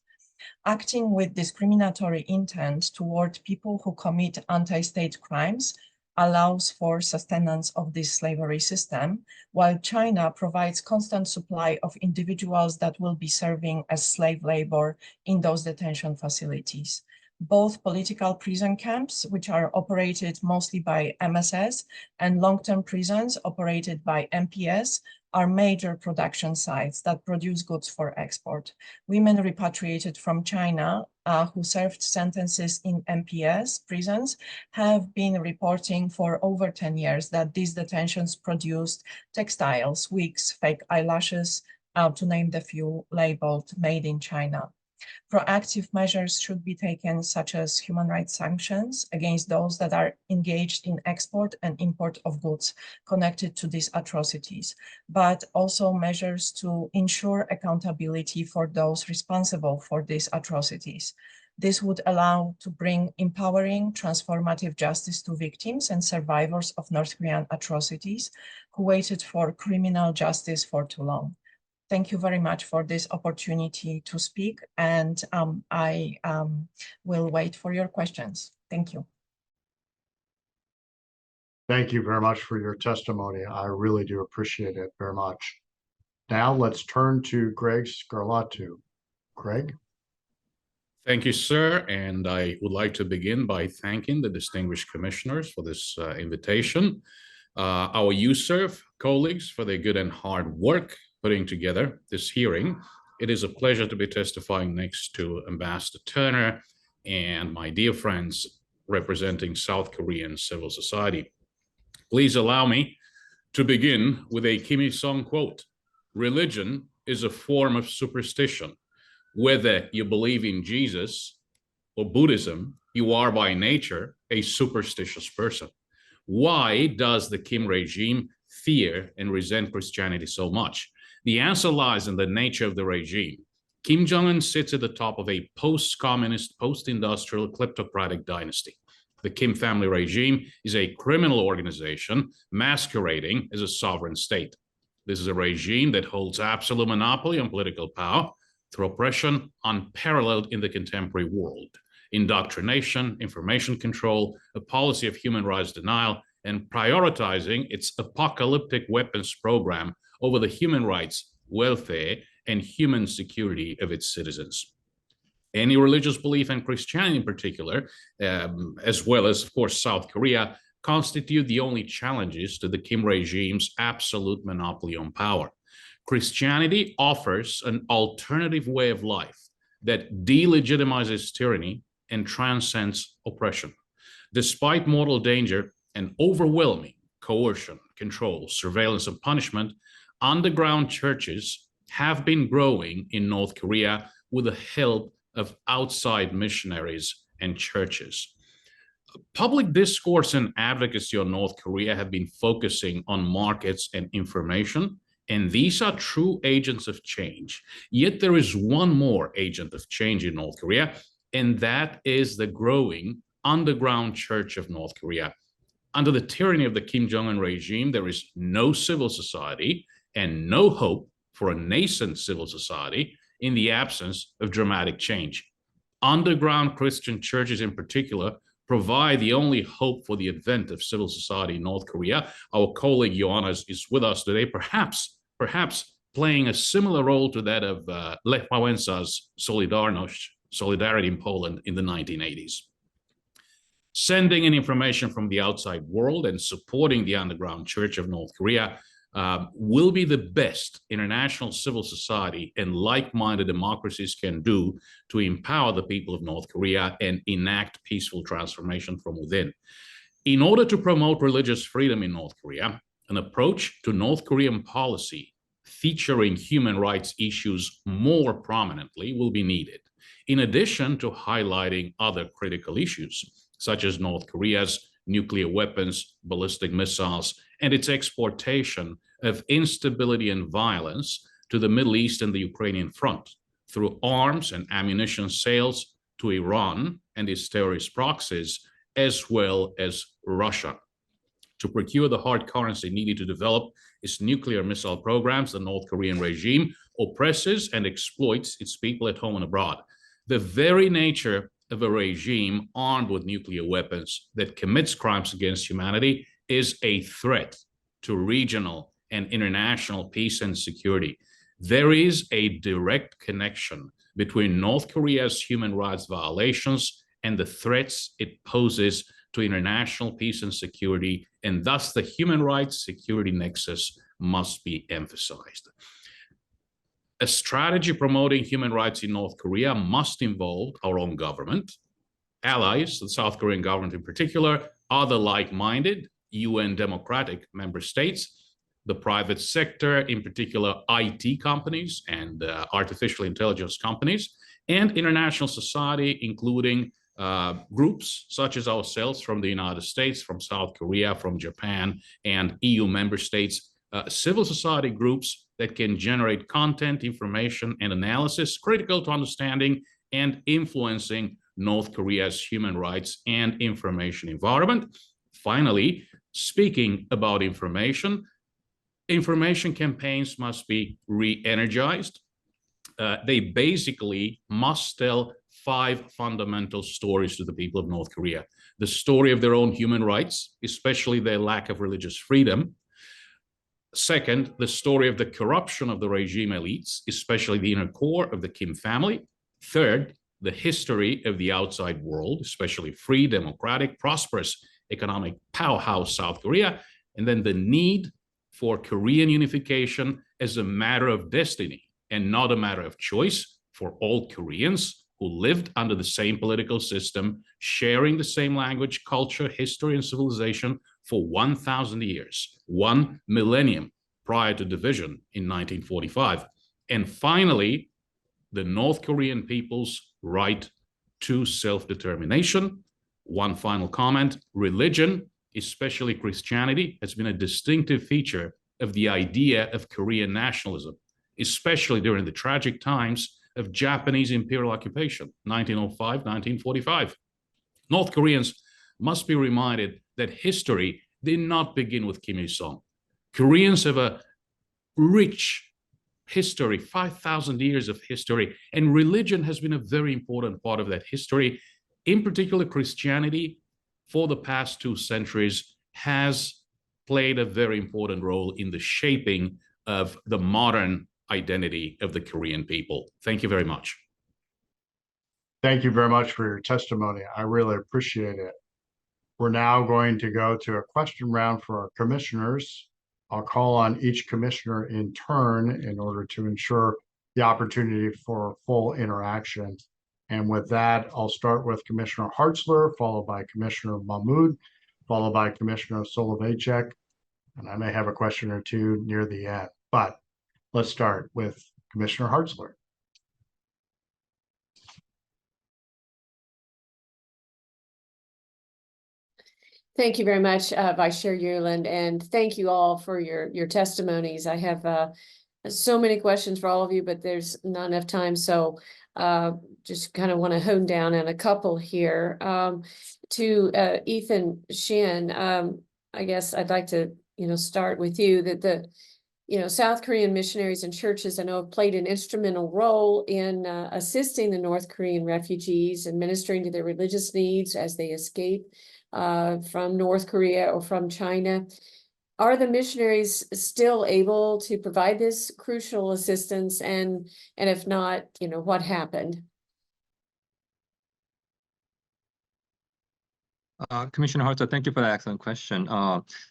Acting with discriminatory intent toward people who commit anti-state crimes allows for sustenance of this slavery system, while China provides constant supply of individuals that will be serving as slave labor in those detention facilities. Both political prison camps, which are operated mostly by MSS, and long-term prisons operated by MPS, are major production sites that produce goods for export. Women repatriated from China who served sentences in MPS prisons have been reporting for over 10 years that these detentions produced textiles, wigs, fake eyelashes, to name the few, labeled "Made in China." Proactive measures should be taken, such as human rights sanctions against those that are engaged in export and import of goods connected to these atrocities, but also measures to ensure accountability for those responsible for these atrocities. This would allow to bring empowering, transformative justice to victims and survivors of North Korean atrocities who waited for criminal justice for too long. Thank you very much for this opportunity to speak, and I will wait for your questions. Thank you. Thank you very much for your testimony. I really do appreciate it very much. Now let's turn to Greg Scarlatu. Greg? Thank you, sir. And I would like to begin by thanking the distinguished commissioners for this invitation, our USCIRF colleagues for their good and hard work putting together this hearing. It is a pleasure to be testifying next to Ambassador Turner and my dear friends representing South Korean civil society. Please allow me to begin with a Kim Il-sung quote. Religion is a form of superstition. Whether you believe in Jesus or Buddhism, you are by nature a superstitious person. Why does the Kim regime fear and resent Christianity so much? The answer lies in the nature of the regime. Kim Jong-un sits at the top of a post-communist, post-industrial kleptocratic dynasty. The Kim family regime is a criminal organization masquerading as a sovereign state. This is a regime that holds absolute monopoly on political power through oppression unparalleled in the contemporary world, indoctrination, information control, a policy of human rights denial, and prioritizing its apocalyptic weapons program over the human rights, welfare, and human security of its citizens. Any religious belief, and Christianity in particular, as well as, of course, South Korea, constitute the only challenges to the Kim regime's absolute monopoly on power. Christianity offers an alternative way of life that delegitimizes tyranny and transcends oppression. Despite mortal danger and overwhelming coercion, control, surveillance, and punishment, underground churches have been growing in North Korea with the help of outside missionaries and churches. Public discourse and advocacy on North Korea have been focusing on markets and information, and these are true agents of change. Yet there is one more agent of change in North Korea, and that is the growing underground church of North Korea. Under the tyranny of the Kim Jong-un regime, there is no civil society and no hope for a nascent civil society in the absence of dramatic change. Underground Christian churches in particular provide the only hope for the advent of civil society in North Korea. Our colleague Joanna is with us today, perhaps playing a similar role to that of Lech Wałęsa's Solidarity in Poland in the 1980s. Sending in information from the outside world and supporting the underground church of North Korea will be the best international civil society and like-minded democracies can do to empower the people of North Korea and enact peaceful transformation from within. In order to promote religious freedom in North Korea, an approach to North Korean policy featuring human rights issues more prominently will be needed, in addition to highlighting other critical issues, such as North Korea's nuclear weapons, ballistic missiles, and its exportation of instability and violence to the Middle East and the Ukrainian front through arms and ammunition sales to Iran and its terrorist proxies, as well as Russia. To procure the hard currency needed to develop its nuclear missile programs, the North Korean regime oppresses and exploits its people at home and abroad. The very nature of a regime armed with nuclear weapons that commits crimes against humanity is a threat to regional and international peace and security. There is a direct connection between North Korea's human rights violations and the threats it poses to international peace and security, and thus the human rights security nexus must be emphasized. A strategy promoting human rights in North Korea must involve our own government, allies, the South Korean government in particular, other like-minded UN democratic member states, the private sector, in particular IT companies and artificial intelligence companies, and international society, including groups such as ourselves from the United States, from South Korea, from Japan, and EU member states, civil society groups that can generate content, information, and analysis critical to understanding and influencing North Korea's human rights and information environment. Finally, speaking about information campaigns must be re-energized. They basically must tell 5 fundamental stories to the people of North Korea. The story of their own human rights, especially their lack of religious freedom. Second, the story of the corruption of the regime elites, especially the inner core of the Kim family. Third, the history of the outside world, especially free, democratic, prosperous economic powerhouse South Korea. And then the need for Korean unification as a matter of destiny and not a matter of choice for all Koreans who lived under the same political system, sharing the same language, culture, history, and civilization for 1,000 years, 1 millennium prior to division in 1945. And finally, the North Korean people's right to self-determination. One final comment: religion, especially Christianity, has been a distinctive feature of the idea of Korean nationalism, especially during the tragic times of Japanese imperial occupation, 1905, 1945. North Koreans must be reminded that history did not begin with Kim Il-sung. Koreans have a rich history, 5,000 years of history, and religion has been a very important part of that history. In particular, Christianity, for the past 2 centuries, has played a very important role in the shaping of the modern identity of the Korean people. Thank you very much. Thank you very much for your testimony. I really appreciate it. We're now going to go to a question round for our commissioners. I'll call on each commissioner in turn in order to ensure the opportunity for full interaction. And with that, I'll start with Commissioner Hartzler, followed by Commissioner Mahmoud, followed by Commissioner Soloveichik. And I may have a question or two near the end, but let's start with Commissioner Hartzler. Thank you very much, Vice Chair Yuland, and thank you all for your testimonies. I have so many questions for all of you, but there's not enough time, so just kind of want to hone down on a couple here. To Ethan Shin, I guess I'd like to start with you. That the South Korean missionaries and churches I know have played an instrumental role in assisting the North Korean refugees and ministering to their religious needs as they escape from North Korea or from China. Are the missionaries still able to provide this crucial assistance? And if not, what happened? Commissioner Hartzler, thank you for that excellent question.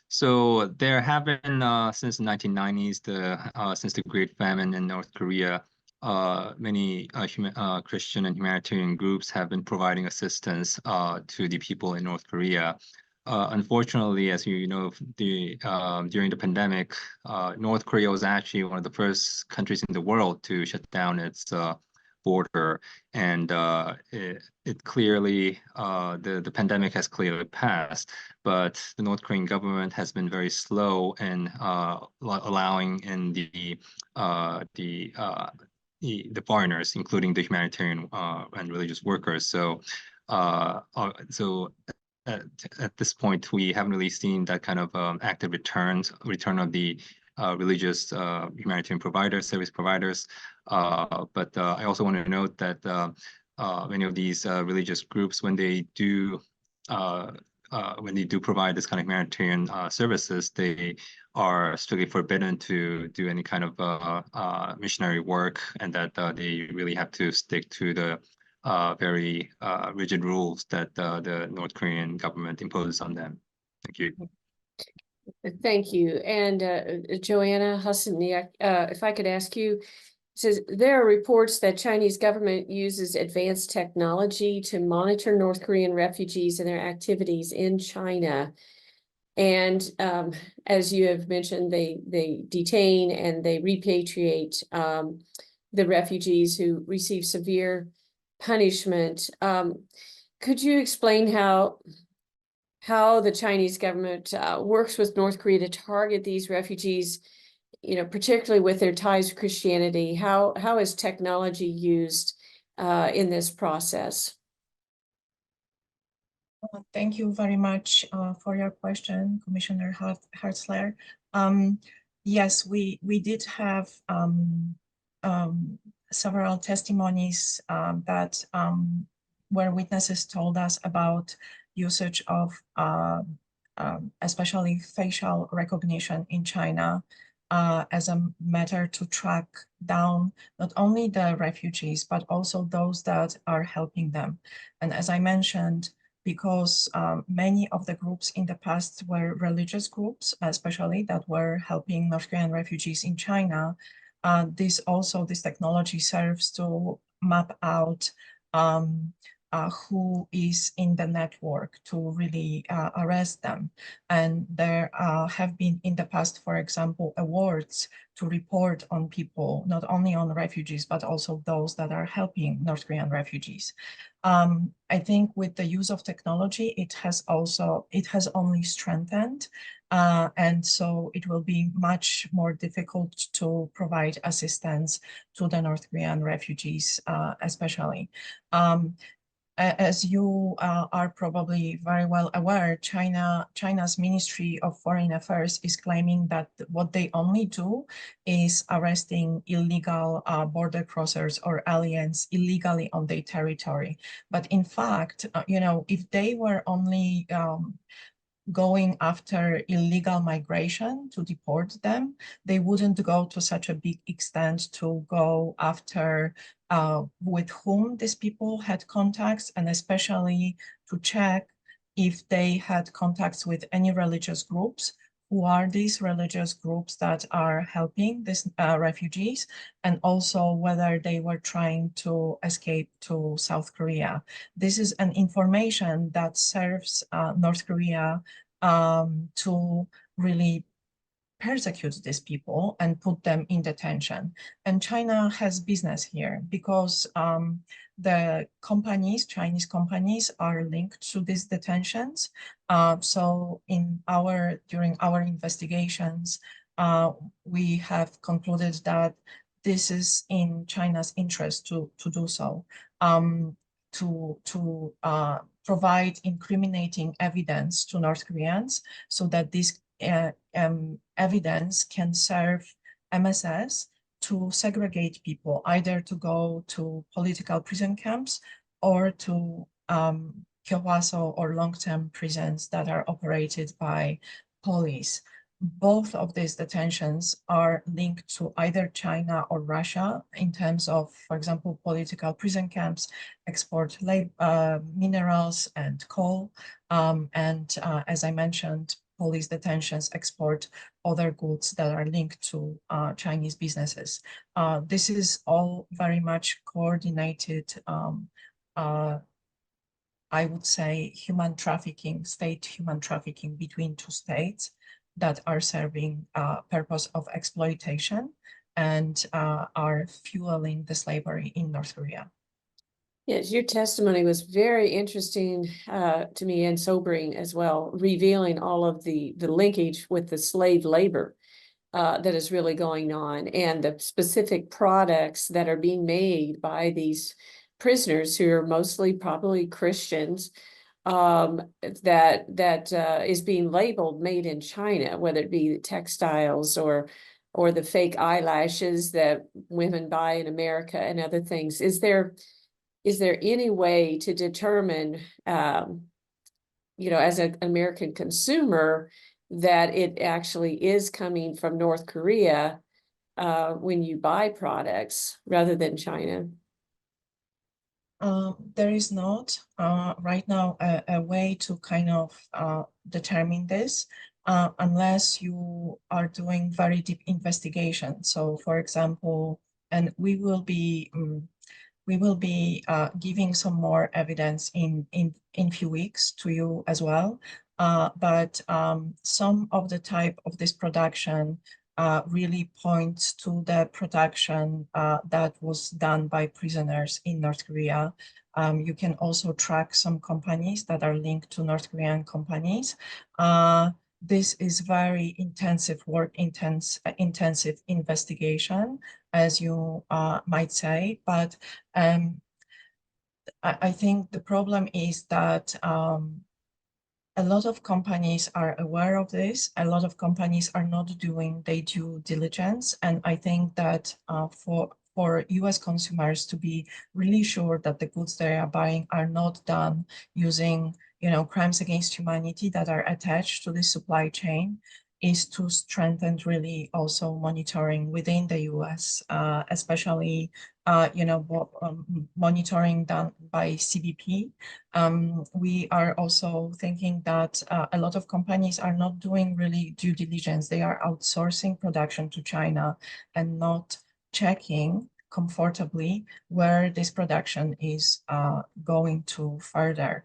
So there have been since the 1990s, since the Great Famine in North Korea, many Christian and humanitarian groups have been providing assistance to the people in North Korea. Unfortunately, as you know, during the pandemic, North Korea was actually one of the first countries in the world to shut down its border, and it clearly the pandemic has clearly passed, but the North Korean government has been very slow in allowing in the foreigners, including the humanitarian and religious workers. So at this point, we haven't really seen that kind of active return of the religious humanitarian providers, service providers. But I also want to note that many of these religious groups, when they do provide this kind of humanitarian services, they are strictly forbidden to do any kind of missionary work, and that they really have to stick to the very rigid rules that the North Korean government imposes on them. Thank you. Thank you. And Joanna Hasaniak, if I could ask you, says there are reports that Chinese government uses advanced technology to monitor North Korean refugees and their activities in China. And as you have mentioned, they detain and they repatriate the refugees who receive severe punishment. Could you explain how the Chinese government works with North Korea to target these refugees, particularly with their ties to Christianity? How is technology used in this process? Thank you very much for your question, Commissioner Hartzler. Yes, we did have several testimonies that where witnesses told us about usage of especially facial recognition in China as a matter to track down not only the refugees, but also those that are helping them. And as I mentioned, because many of the groups in the past were religious groups, especially that were helping North Korean refugees in China, this technology serves to map out who is in the network to really arrest them. And there have been in the past, for example, awards to report on people, not only on refugees, but also those that are helping North Korean refugees. I think with the use of technology, it has only strengthened. And so it will be much more difficult to provide assistance to the North Korean refugees, especially. As you are probably very well aware, China's Ministry of Foreign Affairs is claiming that what they only do is arresting illegal border crossers or aliens illegally on their territory. But in fact, if they were only going after illegal migration to deport them, they wouldn't go to such a big extent to go after with whom these people had contacts, and especially to check if they had contacts with any religious groups. Who are these religious groups that are helping these refugees, and also whether they were trying to escape to South Korea. This is an information that serves North Korea to really persecute these people and put them in detention. And China has business here because the Chinese companies are linked to these detentions. So during our investigations, we have concluded that this is in China's interest to do so, to provide incriminating evidence to North Koreans so that this evidence can serve MSS to segregate people, either to go to political prison camps or to Kyohwaso or long-term prisons that are operated by police. Both of these detentions are linked to either China or Russia in terms of, for example, political prison camps, export minerals and coal, and as I mentioned, police detentions export other goods that are linked to Chinese businesses. This is all very much coordinated, I would say, state human trafficking between two states that are serving purpose of exploitation and are fueling the slavery in North Korea. Yes, your testimony was very interesting to me and sobering as well, revealing all of the linkage with the slave labor that is really going on and the specific products that are being made by these prisoners who are mostly probably Christians, that is being labeled made in China, whether it be textiles or the fake eyelashes that women buy in America and other things. Is there any way to determine, as an American consumer, that it actually is coming from North Korea when you buy products rather than China? There is not right now a way to kind of determine this unless you are doing very deep investigation. So, for example, and we will be giving some more evidence in few weeks to you as well. But some of the type of this production really points to the production that was done by prisoners in North Korea. You can also track some companies that are linked to North Korean companies. This is very intensive work, intensive investigation, as you might say. But I think the problem is that a lot of companies are aware of this. A lot of companies are not doing their due diligence. And I think that for for US consumers to be really sure that the goods they are buying are not done using, crimes against humanity that are attached to the supply chain, is to strengthen really also monitoring within the US, especially monitoring done by CBP. We are also thinking that a lot of companies are not doing really due diligence. They are outsourcing production to China and not checking comfortably where this production is going to further.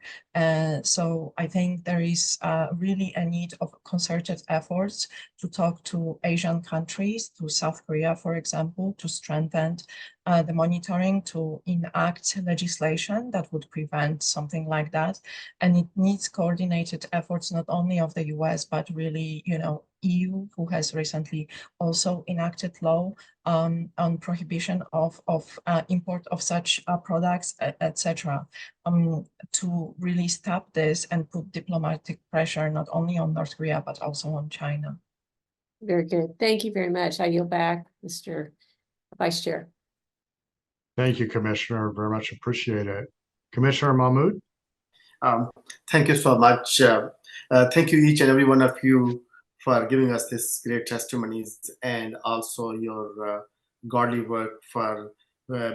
So I think there is really a need of concerted efforts to talk to Asian countries, to South Korea, for example, to strengthen the monitoring, to enact legislation that would prevent something like that. And it needs coordinated efforts, not only of the US, but really, EU, who has recently also enacted law on prohibition of import of such products, etc., to really stop this and put diplomatic pressure not only on North Korea, but also on China. Very good. Thank you very much. I yield back, Mr. Vice Chair. Thank you, Commissioner. Very much appreciate it. Commissioner Mahmood? Thank you so much. Thank you, each and every one of you, for giving us this great testimonies, and also your godly work for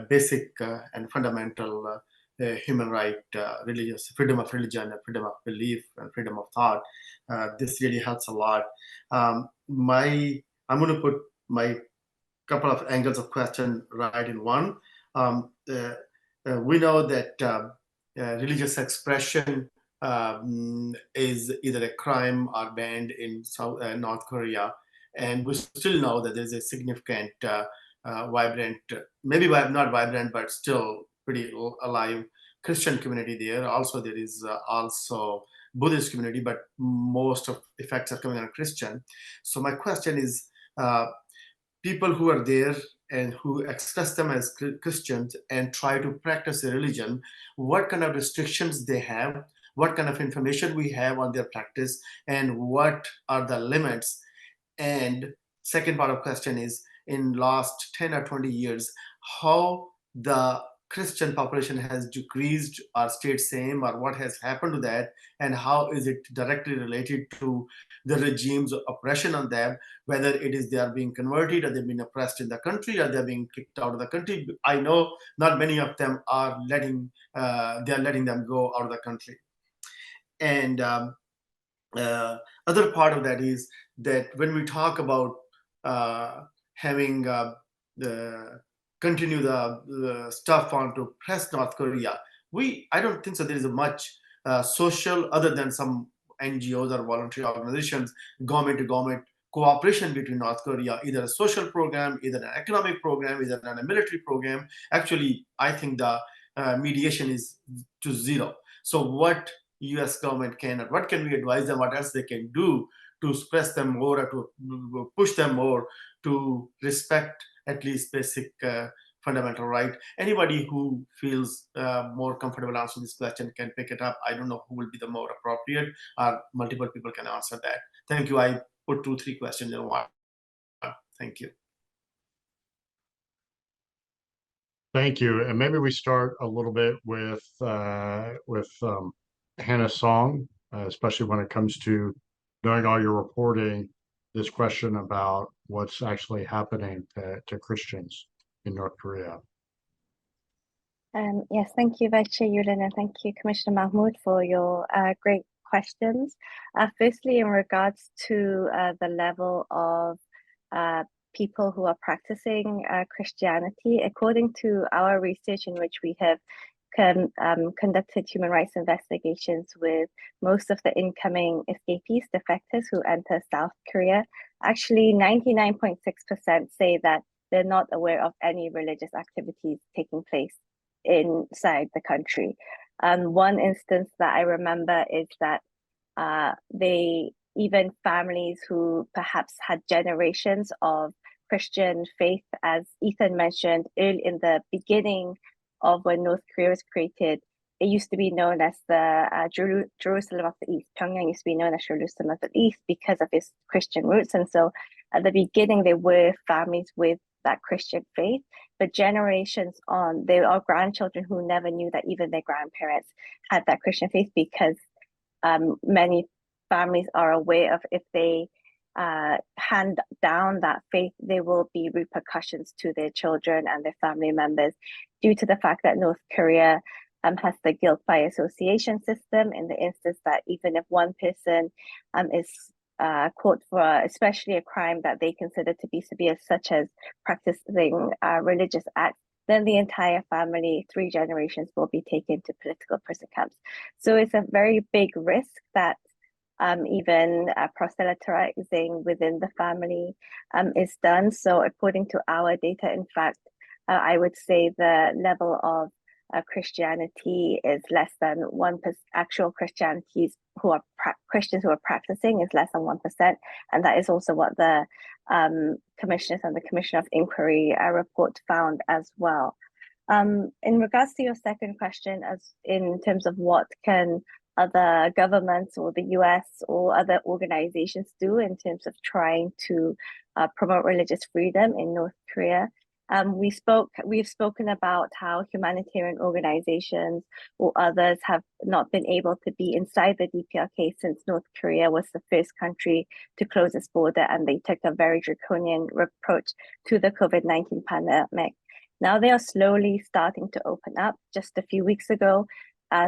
basic and fundamental human right, religious freedom of religion, freedom of belief, and freedom of thought. This really helps a lot. I'm going to put my couple of angles of question right in one. We know that religious expression is either a crime or banned in North Korea, and we still know that there's a significant, vibrant, maybe not vibrant, but still pretty alive Christian community there. Also, there is also Buddhist community, but most of effects are coming on Christian. So my question is, people who are there and who express them as Christians and try to practice their religion, what kind of restrictions they have, what kind of information we have on their practice, and what are the limits? And second part of question is, in last 10 or 20 years, how the Christian population has decreased or stayed same, or what has happened to that, and how is it directly related to the regime's oppression on them, whether it is they are being converted, or they've been oppressed in the country, or they're being kicked out of the country. I know not many of them are letting them go out of the country. And other part of that is that when we talk about having continue the stuff on to press North Korea, I don't think so there is a much social, other than some NGOs or voluntary organizations, government to government cooperation between North Korea, either a social program, either an economic program, either a military program. Actually, I think the mediation is to zero. So what US government can, what can we advise them, what else they can do to express them more, or to push them more to respect at least basic fundamental right? Anybody who feels more comfortable answering this question can pick it up. I don't know who will be the more appropriate, or multiple people can answer that. Thank you. I put 2-3 questions in one. Thank you. Thank you. And maybe we start a little bit with Hannah Song, especially when it comes to knowing all your reporting, this question about what's actually happening to Christians in North Korea. Yes, thank you, Vice Chair Yulin, and thank you, Commissioner Mahmood, for your great questions. Firstly, in regards to the level of people who are practicing Christianity, according to our research, in which we have conducted human rights investigations with most of the incoming escapees, defectors who enter South Korea, actually 99.6% say that they're not aware of any religious activities taking place inside the country. One instance that I remember is that even families who perhaps had generations of Christian faith, as Ethan mentioned early in the beginning of when North Korea was created, it used to be known as the Jerusalem of the East. Pyongyang used to be known as Jerusalem of the East because of its Christian roots. And so At the beginning, they were families with that Christian faith, but generations on, there are grandchildren who never knew that even their grandparents had that Christian faith, because many families are aware of, if they hand down that faith, there will be repercussions to their children and their family members, due to the fact that North Korea has the guilt by association system, in the instance that even if one person is caught for especially a crime that they consider to be severe, such as practicing religious acts, then the entire family, 3 generations, will be taken to political prison camps. So it's a very big risk that even proselytizing within the family is done. So according to our data, in fact, I would say the level of Christianity is less than 1%. Actual Christianities who are Christians who are practicing is less than 1%, and that is also what the commissioners and the Commission of Inquiry report found as well. In regards to your second question, as in terms of what can other governments or the US or other organizations do in terms of trying to promote religious freedom in North Korea, we've spoken about how humanitarian organizations or others have not been able to be inside the DPRK since North Korea was the first country to close its border, and they took a very draconian approach to the COVID-19 pandemic. Now they are slowly starting to open up. Just a few weeks ago,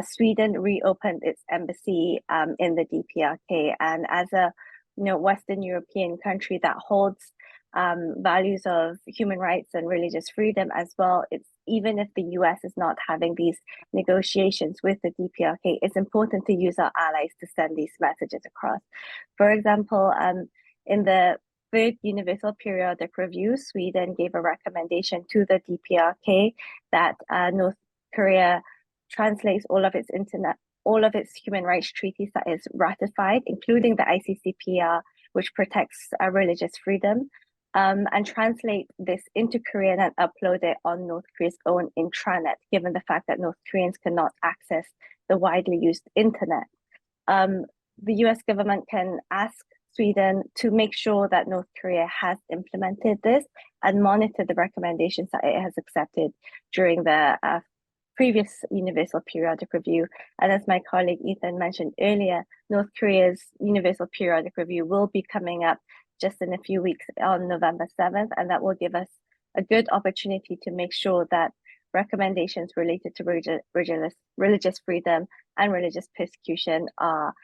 Sweden reopened its embassy in the DPRK, and as a Western European country that holds values of human rights and religious freedom as well, it's even if the US is not having these negotiations with the DPRK, it's important to use our allies to send these messages across. For example, in the 3rd Universal Periodic Review, Sweden gave a recommendation to the DPRK that North Korea translates all of its human rights treaties that is ratified, including the ICCPR, which protects religious freedom, and translate this into Korean and upload it on North Korea's own intranet, given the fact that North Koreans cannot access the widely used internet. The US government can ask Sweden to make sure that North Korea has implemented this and monitor the recommendations that it has accepted during the previous Universal Periodic Review. And as my colleague Ethan mentioned earlier, North Korea's Universal Periodic Review will be coming up just in a few weeks on November 7th, and that will give us a good opportunity to make sure that recommendations related to religious freedom and religious persecution are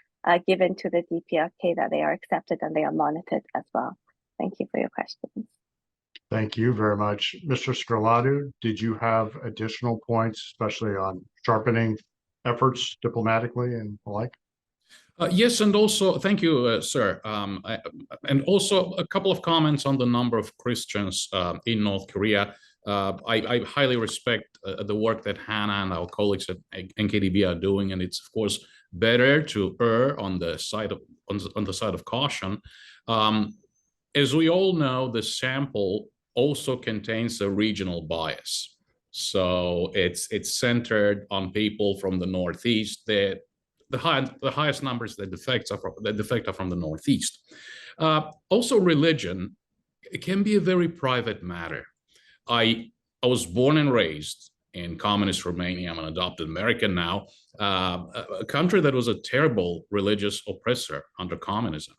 given to the DPRK, that they are accepted and they are monitored as well. Thank you for your questions. Thank you very much. Mr. Scarlato, did you have additional points, especially on sharpening efforts diplomatically and the like? Yes, and also, thank you, sir. And also a couple of comments on the number of Christians in North Korea. I highly respect the work that Hannah and our colleagues at NKDB are doing, and it's of course better to err on the side of caution. As we all know, the sample also contains a regional bias, so it's centered on people from the Northeast. That the highest numbers that defect are from the Northeast. Also, religion, it can be a very private matter. I was born and raised in communist Romania. I'm an adopted American now, a country that was a terrible religious oppressor under communism.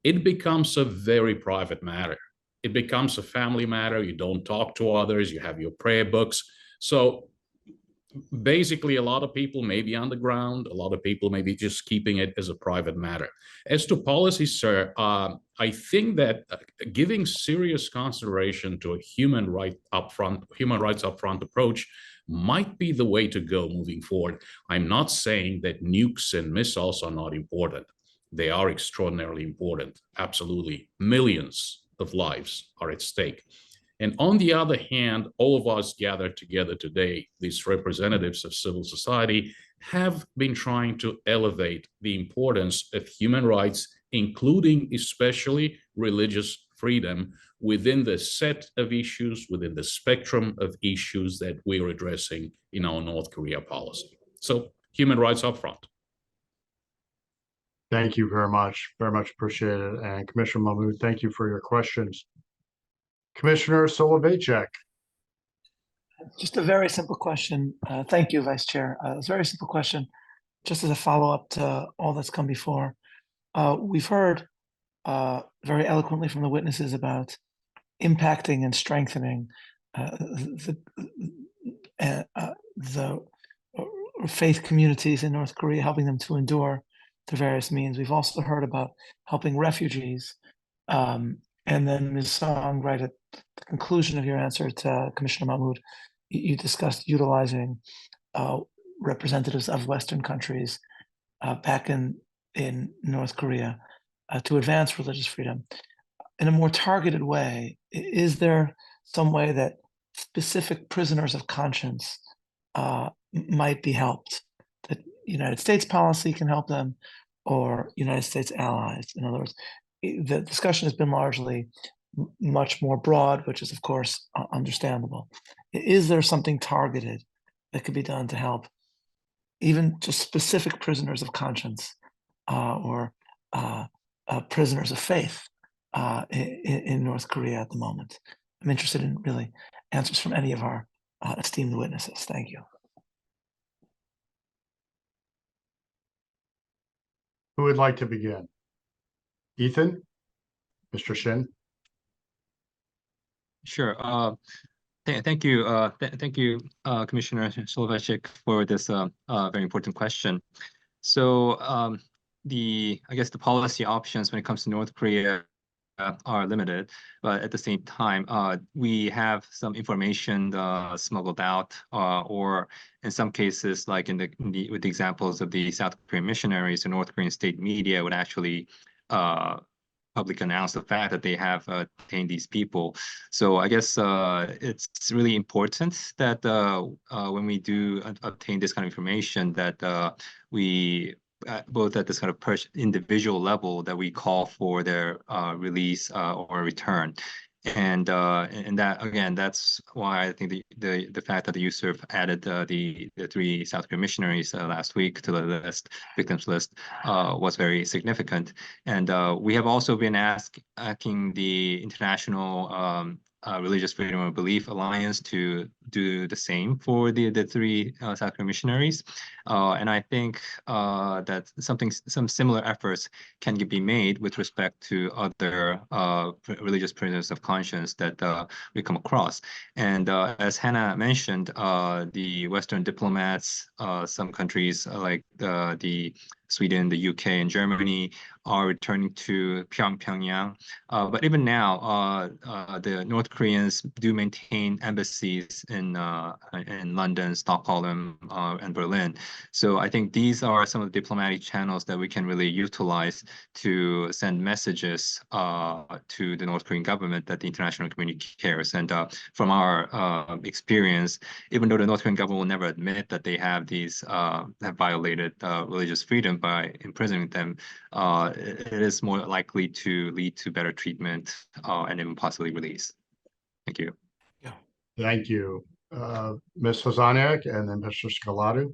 It becomes a very private matter. It becomes a family matter. You don't talk to others. You have your prayer books. So basically, a lot of people may be underground. A lot of people may be just keeping it as a private matter. As to policy, sir, I think that giving serious consideration to a human rights upfront approach might be the way to go moving forward. I'm not saying that nukes and missiles are not important. They are extraordinarily important. Absolutely. Millions of lives are at stake. And on the other hand, all of us gathered together today, these representatives of civil society, have been trying to elevate the importance of human rights, including especially religious freedom, within the set of issues, within the spectrum of issues that we're addressing in our North Korea policy. So human rights up front. Thank you very much appreciated. And Commissioner Mahmood, thank you for your questions. Commissioner Soloveichik. Just a very simple question. Thank you, Vice Chair. It's a very simple question, just as a follow-up to all that's come before. We've heard very eloquently from the witnesses about impacting and strengthening the faith communities in North Korea, helping them to endure through various means. We've also heard about helping refugees. And then Ms. Song, right at the conclusion of your answer to Commissioner Mahmood, you discussed utilizing representatives of Western countries back in North Korea to advance religious freedom. In a more targeted way, is there some way that specific prisoners of conscience might be helped? That United States policy can help them, or United States allies? In other words, the discussion has been largely much more broad, which is of course understandable. Is there something targeted that could be done to help even just specific prisoners of conscience or prisoners of faith in North Korea at the moment? I'm interested in really answers from any of our esteemed witnesses. Thank you. Who would like to begin? Ethan? Mr. Shin? Sure. Thank you, Commissioner Soloveichik, for this very important question. So I guess the policy options when it comes to North Korea are limited, but at the same time, we have some information smuggled out, or in some cases, like with the examples of the South Korean missionaries, the North Korean state media would actually publicly announce the fact that they have detained these people. So I guess it's really important that when we do obtain this kind of information, that we both at this kind of individual level, that we call for their release or return. And that, again, that's why I think the fact that the USCIRF added the 3 South Korean missionaries last week to the victims list was very significant. And we have also been asking the International Religious Freedom of Belief Alliance to do the same for the 3 South Korean missionaries. And I think that some similar efforts can be made with respect to other religious prisoners of conscience that we come across. And as Hannah mentioned, the Western diplomats, some countries like the Sweden, the UK, and Germany are returning to Pyongyang. But even now, the North Koreans do maintain embassies in London, Stockholm, and Berlin. So I think these are some of the diplomatic channels that we can really utilize to send messages to the North Korean government that the international community cares. And from our experience, even though the North Korean government will never admit that they have have violated religious freedom by imprisoning them, it is more likely to lead to better treatment and even possibly release. Thank you. Yeah. Thank you. Ms. Hozaniak and then Mr. Scalado.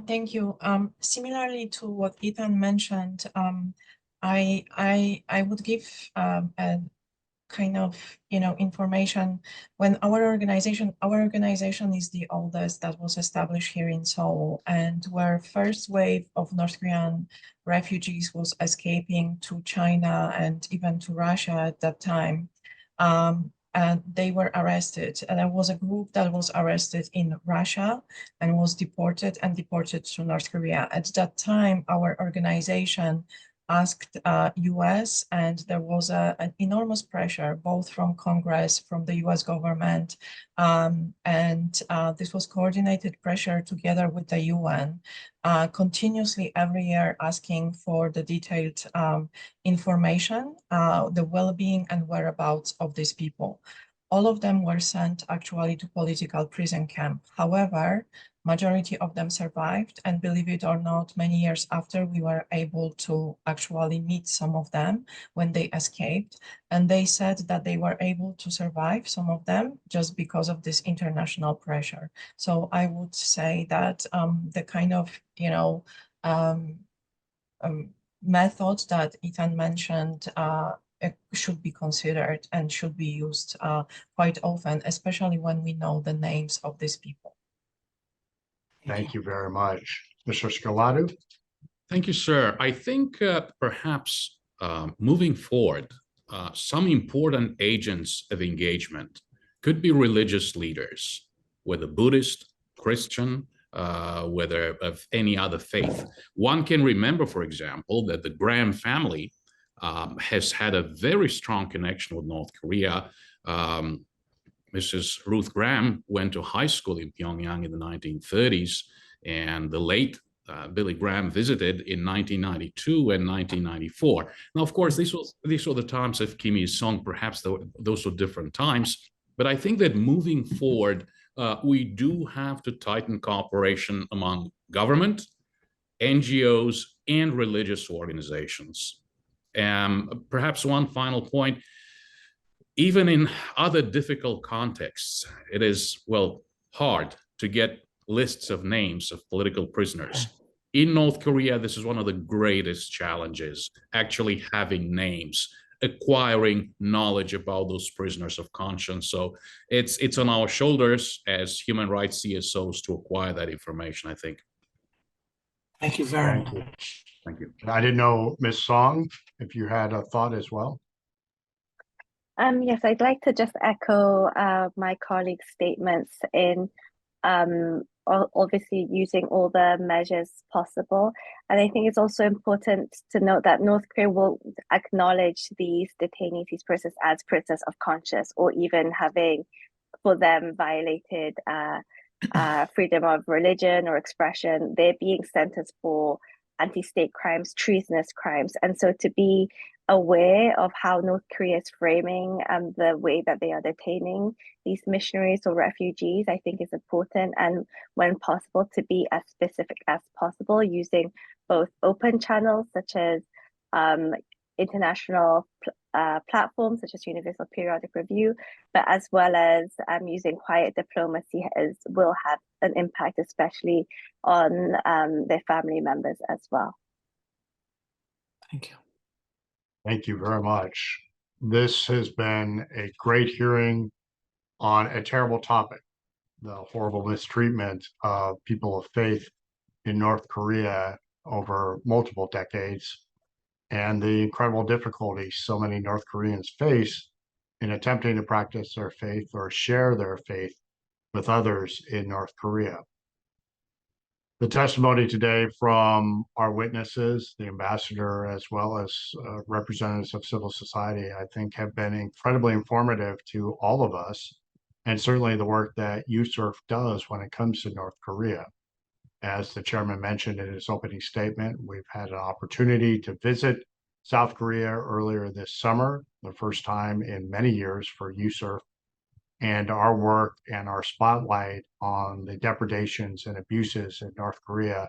Thank you. Similarly to what Ethan mentioned, I would give a kind of information. When our organization is the oldest that was established here in Seoul, and where first wave of North Korean refugees was escaping to China and even to Russia at that time. And they were arrested. And there was a group that was arrested in Russia and was deported to North Korea. At that time, our organization asked US, and there was an enormous pressure, both from Congress, from the US government, and this was coordinated pressure together with the UN, continuously every year asking for the detailed information, the well-being and whereabouts of these people. All of them were sent actually to political prison camp. However, majority of them survived, and believe it or not, many years after, we were able to actually meet some of them when they escaped, and they said that they were able to survive, some of them, just because of this international pressure. So I would say that the kind of, methods that Ethan mentioned it should be considered and should be used quite often, especially when we know the names of these people. Thank you very much. Mr. Scalado? Thank you, sir. I think perhaps moving forward, some important agents of engagement could be religious leaders, whether Buddhist, Christian, whether of any other faith. One can remember, for example, that the Graham family has had a very strong connection with North Korea. Mrs. Ruth Graham went to high school in Pyongyang in the 1930s, and the late Billy Graham visited in 1992 and 1994. Now, of course, these were the times of Kim Il-sung. Perhaps those were different times. But I think that moving forward, we do have to tighten cooperation among government, NGOs, and religious organizations. Perhaps one final point, even in other difficult contexts, it is, well, hard to get lists of names of political prisoners. In North Korea, this is one of the greatest challenges, actually having names, acquiring knowledge about those prisoners of conscience. So it's on our shoulders as human rights CSOs to acquire that information, I think. Thank you very Thank you. much. Thank you. I didn't know, Ms. Song, if you had a thought as well. Yes, I'd like to just echo my colleagues' statements in obviously using all the measures possible. And I think it's also important to note that North Korea will acknowledge these detainees, these persons, as prisoners of conscience, or even having for them violated freedom of religion or expression. They're being sentenced for anti-state crimes, treasonous crimes. And so to be aware of how North Korea is framing the way that they are detaining these missionaries or refugees, I think is important. And when possible, to be as specific as possible, using both open channels such as international platforms such as Universal Periodic Review, but as well as using quiet diplomacy will have an impact, especially on their family members as well. Thank you. Thank you very much. This has been a great hearing on a terrible topic, the horrible mistreatment of people of faith in North Korea over multiple decades, and the incredible difficulties so many North Koreans face in attempting to practice their faith or share their faith with others in North Korea. The testimony today from our witnesses, the ambassador, as well as representatives of civil society, I think have been incredibly informative to all of us, and certainly the work that USCIRF does when it comes to North Korea. As the chairman mentioned in his opening statement, we've had an opportunity to visit South Korea earlier this summer, the first time in many years for USCIRF. And our work and our spotlight on the depredations and abuses in North Korea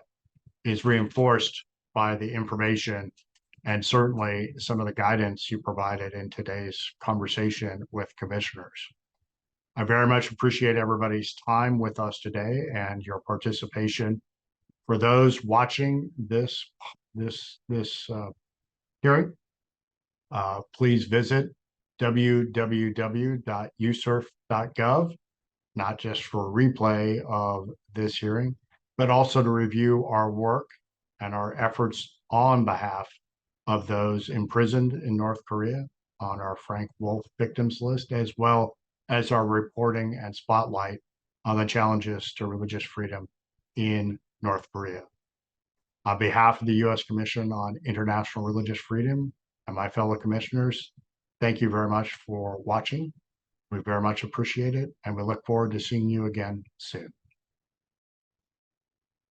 is reinforced by the information and certainly some of the guidance you provided in today's conversation with commissioners. I very much appreciate everybody's time with us today and your participation. For those watching this hearing, please visit www.uscirf.gov, not just for a replay of this hearing, but also to review our work and our efforts on behalf of those imprisoned in North Korea on our Frank Wolf victims list, as well as our reporting and spotlight on the challenges to religious freedom in North Korea. On behalf of the U.S. Commission on International Religious Freedom and my fellow commissioners, thank you very much for watching. We very much appreciate it, and we look forward to seeing you again soon.